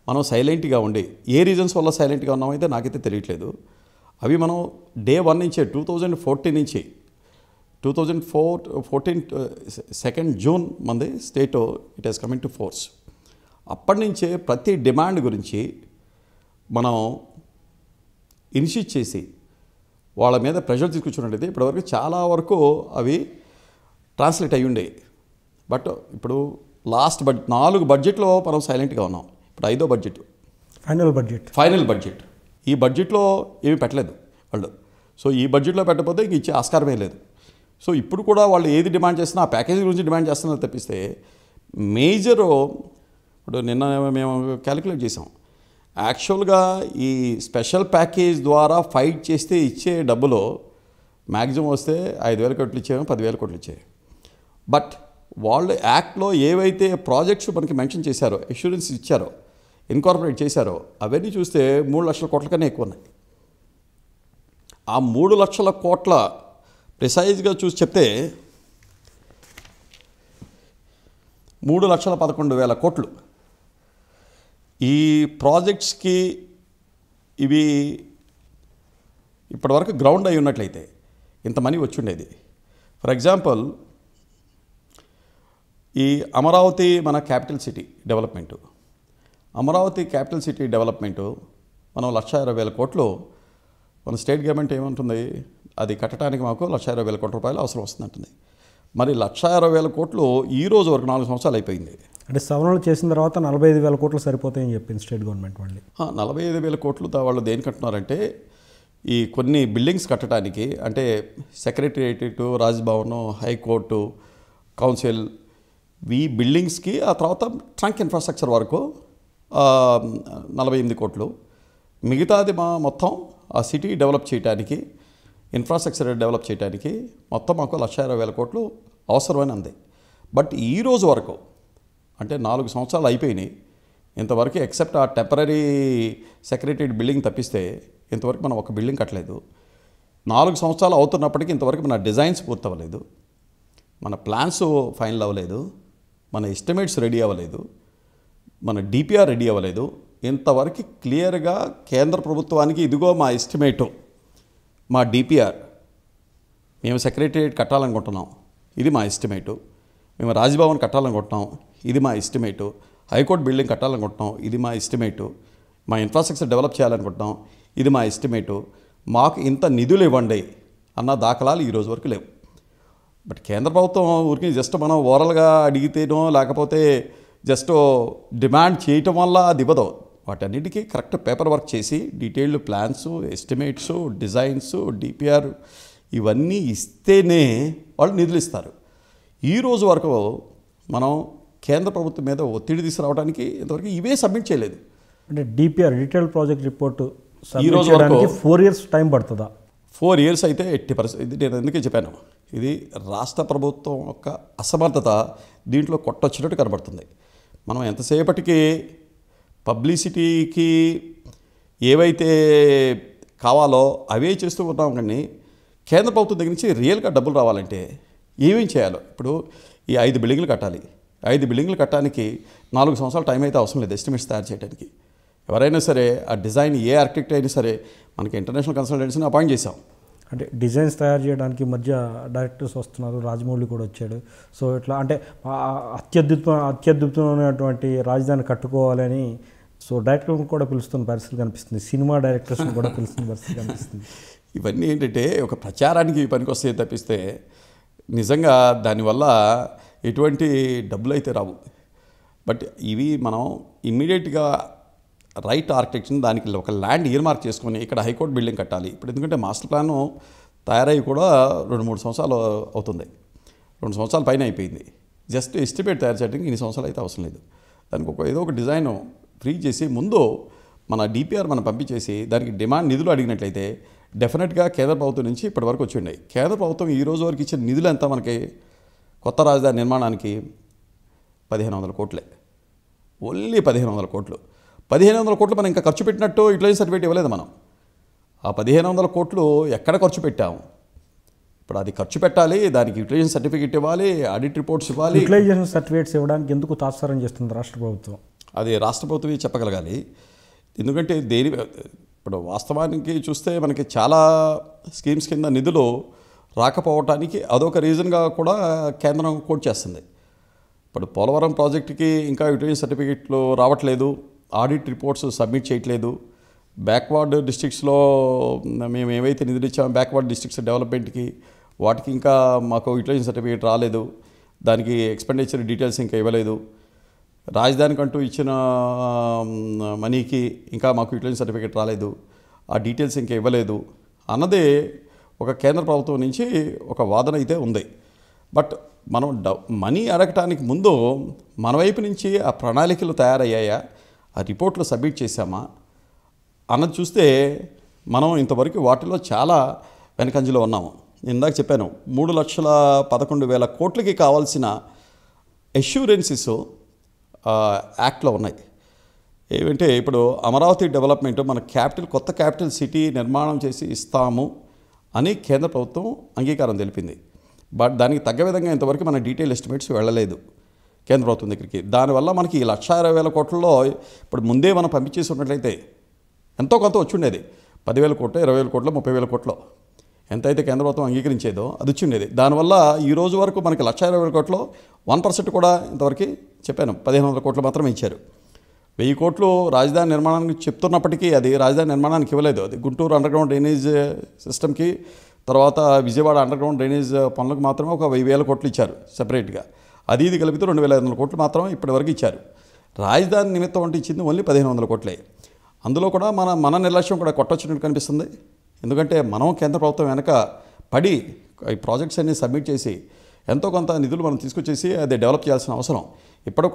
మనం సైలెంట్గా ఉండి ఏ రీజన్స్ వల్ల సైలెంట్గా ఉన్నామైతే నాకైతే తెలియట్లేదు. అవి మనం డే 1 నుంచే 2014 నుంచి 2 జూన్ మంది state it has coming to force. అప్పటి నుంచే ప్రతి డిమాండ్ గురించి మనం ఇనిషియేట్ చేసి వాళ్ళ మీద ప్రెషర్ తీసుకొచ్చినట్టయితే ఇప్పటివరకు చాలా వరకు అవి ట్రాన్స్లేట్ అయ్యి ఉండే. బట్ ఇప్పుడు లాస్ట్ 4 బడ్జెట్లో మనం సైలెంట్గా ఉన్నాం. ఇప్పుడు 5వ బడ్జెట్, ఫైనల్ బడ్జెట్. ఈ బడ్జెట్లో ఏమీ పెట్టలేదు వాళ్ళు. సో ఈ బడ్జెట్లో పెట్టకపోతే ఇంక ఇచ్చే ఆస్కారమే లేదు. సో ఇప్పుడు కూడా వాళ్ళు ఏది డిమాండ్ చేస్తున్నా ఆ ప్యాకేజీ గురించి డిమాండ్ చేస్తున్నారు తప్పిస్తే మేజరు ఇప్పుడు నిన్న మేము క్యాలిక్యులేట్ చేసాం. యాక్చువల్గా ఈ స్పెషల్ ప్యాకేజ్ ద్వారా ఫైట్ చేస్తే ఇచ్చే డబ్బులో మ్యాక్సిమం వస్తే 5,000 కోట్లు ఇచ్చామో 10,000 కోట్లు ఇచ్చాయి. బట్ వాళ్ళు యాక్ట్లో ఏవైతే ప్రాజెక్ట్స్ మనకి మెన్షన్ చేశారో, అష్యూరెన్స్ ఇచ్చారో, ఇన్కార్పొరేట్ చేశారో అవన్నీ చూస్తే 3 లక్షల కోట్ల కన్నా ఎక్కువ ఉన్నాయి. ఆ 3 లక్షల కోట్ల ప్రిసైజ్గా చూసి చెప్తే 3,11,000 కోట్లు ఈ ప్రాజెక్ట్స్కి ఇవి ఇప్పటివరకు గ్రౌండ్ అయి ఉన్నట్లయితే ఇంత మనీ వచ్చి ఉండేది. ఫర్ ఎగ్జాంపుల్ ఈ అమరావతి మన క్యాపిటల్ సిటీ డెవలప్మెంటు, మనం 1,20,000 కోట్లు మన స్టేట్ గవర్నమెంట్ ఏమంటుంది, అది కట్టడానికి మాకు 1,20,000 కోట్ల రూపాయలు అవసరం వస్తుందంటుంది. మరి 1,60,000 కోట్లు ఈ రోజు వరకు 4 సంవత్సరాలు అయిపోయింది. అంటే సవరణలు చేసిన తర్వాత 45,000 కోట్లు సరిపోతాయని చెప్పింది స్టేట్ గవర్నమెంట్ వాళ్ళు. 45,000 కోట్లు వాళ్ళు దేనికి కట్టున్నారంటే ఈ కొన్ని బిల్డింగ్స్ కట్టడానికి, అంటే సెక్రటేరియట్, రాజ్భవన్, హైకోర్టు, కౌన్సిల్, ఈ బిల్డింగ్స్కి, ఆ తర్వాత ట్రంక్ ఇన్ఫ్రాస్ట్రక్చర్ వరకు 48 కోట్లు. మిగతాది మొత్తం ఆ సిటీ డెవలప్ చేయడానికి, ఇన్ఫ్రాస్ట్రక్చర్ డెవలప్ చేయడానికి మొత్తం మాకు 1,20,000 కోట్లు అవసరమని ఉంది. బట్ ఈ రోజు వరకు అంటే 4 సంవత్సరాలు అయిపోయినాయి, ఇంతవరకు ఎక్సెప్ట్ ఆ టెంపరీ సెక్రటేరియట్ బిల్డింగ్ తప్పిస్తే ఇంతవరకు మనం ఒక బిల్డింగ్ కట్టలేదు. 4 సంవత్సరాలు అవుతున్నప్పటికీ ఇంతవరకు మన డిజైన్స్ పూర్తవ్వలేదు. మన ప్లాన్స్ ఫైనల్ అవ్వలేదు, మన ఎస్టిమేట్స్ రెడీ అవ్వలేదు, మన డిపిఆర్ రెడీ అవ్వలేదు. ఇంతవరకు క్లియర్గా కేంద్ర ప్రభుత్వానికి ఇదిగో మా ఎస్టిమేటు, మా డిపిఆర్, మేము సెక్రటేరియట్ కట్టాలనుకుంటున్నాం, ఇది మా ఎస్టిమేటు, మేము రాజ్భవన్ కట్టాలనుకుంటున్నాం, ఇది మా ఎస్టిమేటు, హైకోర్టు బిల్డింగ్ కట్టాలనుకుంటున్నాం, ఇది మా ఎస్టిమేటు, మా ఇన్ఫ్రాస్ట్రక్చర్ డెవలప్ చేయాలనుకుంటున్నాం, ఇది మా ఎస్టిమేటు, మాకు ఇంత నిధులు ఇవ్వండి అన్న దాఖలాలు ఈరోజు వరకు లేవు. బట్ కేంద్ర ప్రభుత్వం ఊరికి జస్ట్ మనం ఓరల్గా అడిగితేనో లేకపోతే జస్ట్ డిమాండ్ చేయటం వల్ల అది ఇవ్వదు. వాటన్నిటికీ కరెక్ట్ పేపర్ వర్క్ చేసి detailed plans, estimates, designs, DPR ఇవన్నీ ఇస్తేనే వాళ్ళు నిధులు ఇస్తారు. ఈరోజు వరకు మనం కేంద్ర ప్రభుత్వం మీద ఒత్తిడి తీసుకురావడానికి ఇంతవరకు ఇవే సబ్మిట్ చేయలేదు. అంటే డిపిఆర్ డీటెయిల్ ప్రాజెక్ట్ రిపోర్టు ఈ రోజు వరకు 4 years టైం పడుతుందా? 4 years అయితే 80%. ఇది నేను ఎందుకే చెప్పాను, ఇది రాష్ట్ర ప్రభుత్వం యొక్క అసమర్థత దీంట్లో కొట్టొచ్చినట్టు కనబడుతుంది. మనం ఎంతసేపటికి పబ్లిసిటీకి ఏవైతే కావాలో అవే చేస్తూ ఉన్నాం, కానీ కేంద్ర ప్రభుత్వం దగ్గర నుంచి రియల్గా డబ్బులు రావాలంటే ఏమేం చేయాలో. ఇప్పుడు ఈ 5 బిల్డింగ్లు కట్టాలి. 5 బిల్డింగ్లు కట్టడానికి 4 సంవత్సరాల టైం అయితే అవసరం లేదు ఎస్టిమేట్స్ తయారు చేయడానికి. ఎవరైనా సరే ఆ డిజైన్ ఏ ఆర్కిటెక్ట్ అయినా సరే మనకి ఇంటర్నేషనల్ కన్సల్టెంట్స్ని అపాయింట్ చేసాం. అంటే డిజైన్స్ తయారు చేయడానికి మధ్య డైరెక్టర్స్ వస్తున్నారు, రాజమౌళి కూడా వచ్చాడు. సో ఇట్లా అంటే అత్యద్భుతమైనటువంటి రాజధాని కట్టుకోవాలని సో డైరెక్టర్ని కూడా పిలుస్తున్న పరిస్థితి కనిపిస్తుంది, సినిమా డైరెక్టర్స్ని కూడా పిలుస్తున్న పరిస్థితి కనిపిస్తుంది. ఇవన్నీ ఏంటంటే ఒక ప్రచారానికి పనికి వస్తే తప్పిస్తే నిజంగా దానివల్ల ఎటువంటి డబ్బులు అయితే రావు. బట్ ఇవి మనం ఇమ్మీడియట్గా రైట్ ఆర్కిటెక్చర్ని దానికి ఒక ల్యాండ్ ఇయర్మార్క్ చేసుకొని ఇక్కడ హైకోర్టు బిల్డింగ్ కట్టాలి. ఇప్పుడు ఎందుకంటే మాస్టర్ ప్లాన్ తయారయ్యి కూడా 2-3 సంవత్సరాలు అవుతుంది, 2 సంవత్సరాల పైన అయిపోయింది. జస్ట్ ఎస్టిమేట్ తయారు చేయడానికి ఇన్ని సంవత్సరాలు అయితే అవసరం లేదు. దానికి ఏదో ఒక డిజైన్ ఫ్రీ చేసి ముందు మన డిపిఆర్ మనం పంపించేసి దానికి డిమాండ్ నిధులు అడిగినట్లయితే డెఫినెట్గా కేంద్ర ప్రభుత్వం నుంచి ఇప్పటివరకు వచ్చి ఉన్నాయి. కేంద్ర ప్రభుత్వం ఈ రోజు వరకు ఇచ్చిన నిధులు ఎంత మనకి కొత్త రాజధాని నిర్మాణానికి 1500 కోట్లే, ఓన్లీ 1500 కోట్లు. 1500 కోట్లు మనం ఇంకా ఖర్చు పెట్టినట్టు యూటిలైజేషన్ సర్టిఫికేట్ ఇవ్వలేదు మనం. ఆ 1500 కోట్లు ఎక్కడ ఖర్చు పెట్టాము? ఇప్పుడు అది ఖర్చు పెట్టాలి, దానికి యూటిలైజేషన్ సర్టిఫికేట్ ఇవ్వాలి, ఆడిట్ రిపోర్ట్స్ ఇవ్వాలి. యూటిలైజేషన్ సర్టిఫికేట్స్ ఇవ్వడానికి ఎందుకు తాత్సారం చేస్తుంది రాష్ట్ర ప్రభుత్వం? అది రాష్ట్ర ప్రభుత్వమే చెప్పగలగాలి. ఎందుకంటే ఇప్పుడు వాస్తవానికి చూస్తే మనకి చాలా స్కీమ్స్ కింద నిధులు రాకపోవటానికి అదొక రీజన్గా కూడా కేంద్రం కోట్ చేస్తుంది. ఇప్పుడు పోలవరం ప్రాజెక్టుకి ఇంకా యూటిలైజేషన్ సర్టిఫికేట్లు రావట్లేదు, ఆడిట్ రిపోర్ట్స్ సబ్మిట్ చేయట్లేదు. బ్యాక్వర్డ్ డిస్ట్రిక్ట్స్లో మేము ఏవైతే నిధులు ఇచ్చామో బ్యాక్వర్డ్ డిస్ట్రిక్ట్స్ డెవలప్మెంట్కి వాటికి ఇంకా మాకు యూటిలైజేషన్ సర్టిఫికేట్ రాలేదు, దానికి ఎక్స్పెండిచర్ డీటెయిల్స్ ఇంకా ఇవ్వలేదు. రాజధానికంటూ ఇచ్చిన మనీకి ఇంకా మాకు యూటిలైజేషన్ సర్టిఫికేట్ రాలేదు, ఆ డీటెయిల్స్ ఇంకా ఇవ్వలేదు అన్నదే ఒక కేంద్ర ప్రభుత్వం నుంచి ఒక వాదన అయితే ఉంది. బట్ మనం మనీ అడగటానికి ముందు మన వైపు నుంచి ఆ ప్రణాళికలు తయారయ్యాయా, ఆ రిపోర్ట్లు సబ్మిట్ చేశామా అన్నది చూస్తే మనం ఇంతవరకు వాటిలో చాలా వెనకంజలో ఉన్నాము. ఇందాక చెప్పాను 3,11,000 కోట్లకి కావాల్సిన అష్యూరెన్సెస్ యాక్ట్లో ఉన్నాయి. ఏమంటే ఇప్పుడు అమరావతి డెవలప్మెంట్ మన కొత్త క్యాపిటల్ సిటీ నిర్మాణం చేసి ఇస్తాము అని కేంద్ర ప్రభుత్వం అంగీకారం తెలిపింది. బట్ దానికి తగ్గ విధంగా ఇంతవరకు మన డీటెయిల్ ఎస్టిమేట్స్ వెళ్ళలేదు కేంద్ర ప్రభుత్వం దగ్గరికి. దానివల్ల మనకి 1,20,000 కోట్లలో ఇప్పుడు ముందే మనం పంపించేసి ఉన్నట్లయితే ఎంతో కొంత వచ్చి ఉండేది. 10,000 కోట్లు, 20,000 కోట్లు, 30,000 కోట్లు ఎంతైతే కేంద్ర ప్రభుత్వం అంగీకరించేదో అది వచ్చి ఉండేది. దానివల్ల ఈ రోజు వరకు మనకి 1,20,000 కోట్లో 1% కూడా ఇంతవరకు చెప్పాను 1,500 కోట్లు మాత్రమే ఇచ్చారు. 1000 కోట్లు రాజధాని నిర్మాణానికి చెప్తున్నప్పటికీ అది రాజధాని నిర్మాణానికి ఇవ్వలేదు. అది గుంటూరు అండర్గ్రౌండ్ డ్రైనేజ్ సిస్టమ్కి, తర్వాత విజయవాడ అండర్గ్రౌండ్ డ్రైనేజ్ పనులకు మాత్రమే ఒక 1,000 కోట్లు ఇచ్చారు సెపరేట్గా. ఇది కలిపితే 2,500 కోట్లు మాత్రం ఇప్పటివరకు ఇచ్చారు. రాజధాని నిమిత్తం అంటే ఇచ్చింది ఓన్లీ 1,500 కోట్లే. అందులో కూడా మన నిర్లక్ష్యం కూడా కొట్టొచ్చినట్టు కనిపిస్తుంది. ఎందుకంటే మనం కేంద్ర ప్రభుత్వం వెనక పడి ఈ ప్రాజెక్ట్స్ అన్ని సబ్మిట్ చేసి ఎంతో కొంత నిధులు మనం తీసుకొచ్చేసి అది డెవలప్ చేయాల్సిన అవసరం. ఇప్పుడు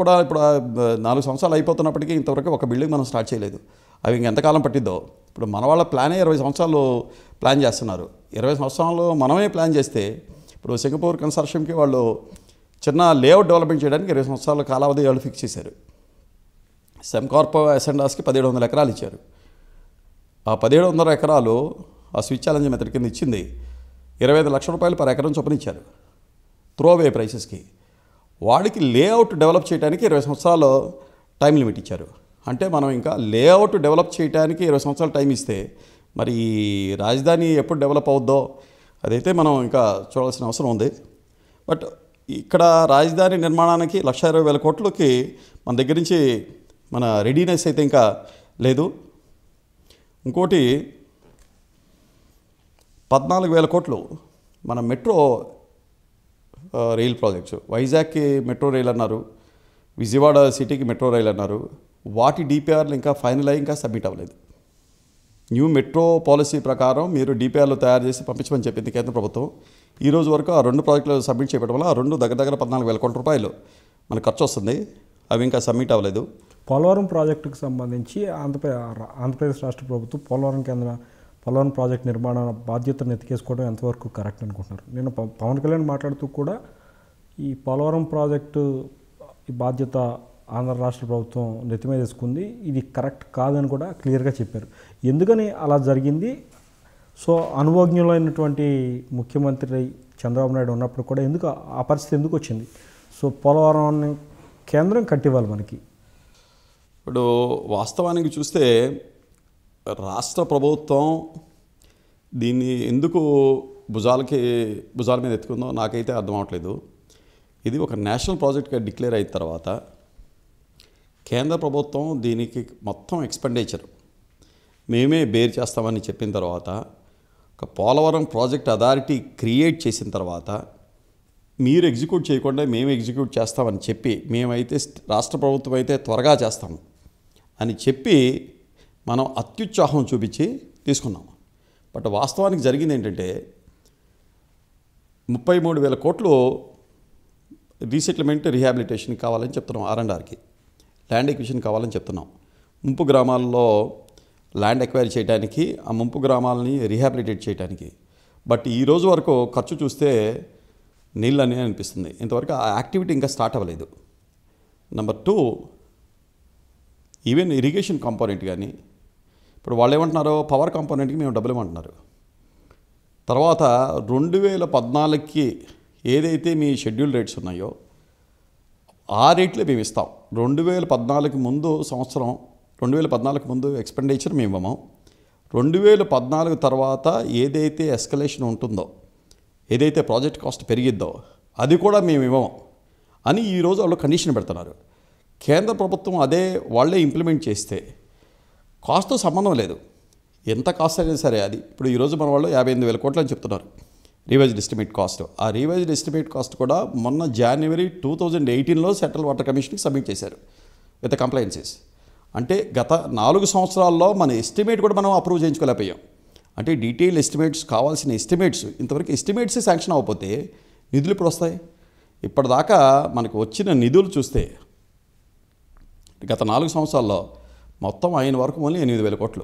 4 సంవత్సరాలు అయిపోతున్నప్పటికీ ఇంతవరకు ఒక బిల్డింగ్ మనం స్టార్ట్ చేయలేదు. అవి ఇంకెంతకాలం పట్టిద్దో. ఇప్పుడు మన వాళ్ళ ప్లానే 20 సంవత్సరాలు ప్లాన్ చేస్తున్నారు. 20 సంవత్సరాలు మనమే ప్లాన్ చేస్తే ఇప్పుడు సింగపూర్ కన్సార్షియంకి వాళ్ళు చిన్న లేఅవుట్ డెవలప్మెంట్ చేయడానికి 20 సంవత్సరాల కాలావధి వాళ్ళు ఫిక్స్ చేశారు. సెమ్కార్ప్ అసెండాస్కి 1,700 ఎకరాలు ఇచ్చారు. ఆ 1,700 ఎకరాలు ఆ స్విచ్ ఛాలెంజ్ మెథడ్ కింద ఇచ్చింది 25 లక్షల రూపాయలు పర్ ఎకరం చొప్పున ఇచ్చారు. త్రో అవే ప్రైసెస్కి. వాడికి లేఅవుట్ డెవలప్ చేయడానికి 20 సంవత్సరాలు టైం లిమిట్ ఇచ్చారు. అంటే మనం ఇంకా లేఅవుట్ డెవలప్ చేయడానికి 20 సంవత్సరాలు టైం ఇస్తే మరి ఈ రాజధాని ఎప్పుడు డెవలప్ అవుద్దో అదైతే మనం ఇంకా చూడాల్సిన అవసరం ఉంది. బట్ ఇక్కడ రాజధాని నిర్మాణానికి 1,20,000 కోట్లకి మన దగ్గర నుంచి మన రెడీనెస్ అయితే ఇంకా లేదు. ఇంకోటి 14,000 కోట్లు మన మెట్రో రైల్ ప్రాజెక్ట్స్. వైజాగ్కి మెట్రో రైల్ అన్నారు, విజయవాడ సిటీకి మెట్రో రైల్ అన్నారు. వాటి డిపిఆర్లు ఇంకా ఫైనల్ అయ్యి ఇంకా సబ్మిట్ అవ్వలేదు. న్యూ మెట్రో పాలసీ ప్రకారం మీరు డిపిఆర్లు తయారు చేసి పంపించమని చెప్పింది కేంద్ర ప్రభుత్వం. ఈ రోజు వరకు ఆ 2 ప్రాజెక్టులు సబ్మిట్ చేయడం వల్ల ఆ 2 దగ్గర 14,000 కోట్ల రూపాయలు మనకు ఖర్చు వస్తుంది. అవి ఇంకా సబ్మిట్ అవ్వలేదు. పోలవరం ప్రాజెక్టుకు సంబంధించి ఆంధ్రప్రదేశ్ రాష్ట్ర ప్రభుత్వం పోలవరం ప్రాజెక్టు నిర్మాణ బాధ్యతను ఎత్తికేసుకోవడం ఎంతవరకు కరెక్ట్ అనుకుంటున్నారు? నేను పవన్ కళ్యాణ్ మాట్లాడుతూ కూడా ఈ పోలవరం ప్రాజెక్టు ఈ బాధ్యత ఆంధ్ర రాష్ట్ర ప్రభుత్వం నెత్తి మీద వేసుకుంది, ఇది కరెక్ట్ కాదని కూడా క్లియర్గా చెప్పారు. ఎందుకని అలా జరిగింది? సో అనుభవజ్ఞులైనటువంటి ముఖ్యమంత్రి చంద్రబాబు నాయుడు ఉన్నప్పుడు కూడా ఎందుకు ఆ పరిస్థితి ఎందుకు వచ్చింది? సో పోలవరం కేంద్రం కట్టివ్వాలి మనకి. ఇప్పుడు వాస్తవానికి చూస్తే రాష్ట్ర ప్రభుత్వం దీన్ని ఎందుకు భుజాల మీద ఎత్తుకుందో నాకైతే అర్థం అవట్లేదు. ఇది ఒక నేషనల్ ప్రాజెక్ట్గా డిక్లేర్ అయిన తర్వాత కేంద్ర ప్రభుత్వం దీనికి మొత్తం ఎక్స్పెండిచర్ మేమే బేర్ చేస్తామని చెప్పిన తర్వాత, ఒక పోలవరం ప్రాజెక్ట్ అథారిటీ క్రియేట్ చేసిన తర్వాత మీరు ఎగ్జిక్యూట్ చేయకుండా మేము ఎగ్జిక్యూట్ చేస్తామని చెప్పి, మేమైతే రాష్ట్ర ప్రభుత్వం అయితే త్వరగా చేస్తాము అని చెప్పి మనం అత్యుత్సాహం చూపించి తీసుకున్నాం. బట్ వాస్తవానికి జరిగింది ఏంటంటే 33,000 కోట్లు రీసెటిల్మెంట్ రీహాబిలిటేషన్ కావాలని చెప్తున్నాం. R&Rకి ల్యాండ్ ఎక్విజిషన్ కావాలని చెప్తున్నాం. ముంపు గ్రామాల్లో ల్యాండ్ ఎక్వైర్ చేయడానికి, ఆ ముంపు గ్రామాలని రీహాబిలిటేట్ చేయడానికి. బట్ ఈ రోజు వరకు ఖర్చు చూస్తే నీళ్ళని అనిపిస్తుంది. ఇంతవరకు ఆ యాక్టివిటీ ఇంకా స్టార్ట్ అవ్వలేదు. నెంబర్ 2, ఈవెన్ ఇరిగేషన్ కాంపోనెంట్ కానీ ఇప్పుడు వాళ్ళు ఏమంటున్నారో పవర్ కాంపోనెంట్కి మేము డబ్బులు ఇవ్వమంటున్నారు. తర్వాత 2014కి ఏదైతే మీ షెడ్యూల్ రేట్స్ ఉన్నాయో ఆ రేట్లే మేము ఇస్తాం. 2014కి ముందు సంవత్సరం 2014కి ముందు ఎక్స్పెండిచర్ మేము ఇవ్వము. 2014 తర్వాత ఏదైతే ఎస్కలేషన్ ఉంటుందో, ఏదైతే ప్రాజెక్ట్ కాస్ట్ పెరిగిద్దో అది కూడా మేము ఇవ్వము అని ఈరోజు వాళ్ళు కండిషన్ పెడుతున్నారు. కేంద్ర ప్రభుత్వం అదే వాళ్ళే ఇంప్లిమెంట్ చేస్తే కాస్ట్తో సంబంధం లేదు, ఎంత కాస్ట్ అయినా సరే. అది ఇప్పుడు ఈరోజు మన వాళ్ళు 58,000 కోట్లు అని చెప్తున్నారు రివైజ్డ్ ఎస్టిమేట్ కాస్ట్. ఆ రివైజ్డ్ ఎస్టిమేట్ కాస్ట్ కూడా మొన్న January 2018లో సెంట్రల్ వాటర్ కమిషన్కి సబ్మిట్ చేశారు విత్ కంప్లైన్సెస్. అంటే గత 4 సంవత్సరాల్లో మన ఎస్టిమేట్ కూడా మనం అప్రూవ్ చేయించుకోలేకపోయాం. అంటే డీటెయిల్ ఎస్టిమేట్స్ కావాల్సిన ఎస్టిమేట్స్ ఇంతవరకు ఎస్టిమేట్స్ శాంక్షన్ అవ్వకపోతే నిధులు ఇప్పుడు వస్తాయి? ఇప్పటిదాకా మనకు వచ్చిన నిధులు చూస్తే గత 4 సంవత్సరాల్లో మొత్తం అయిన వరకు ఓన్లీ 8,000 కోట్లు.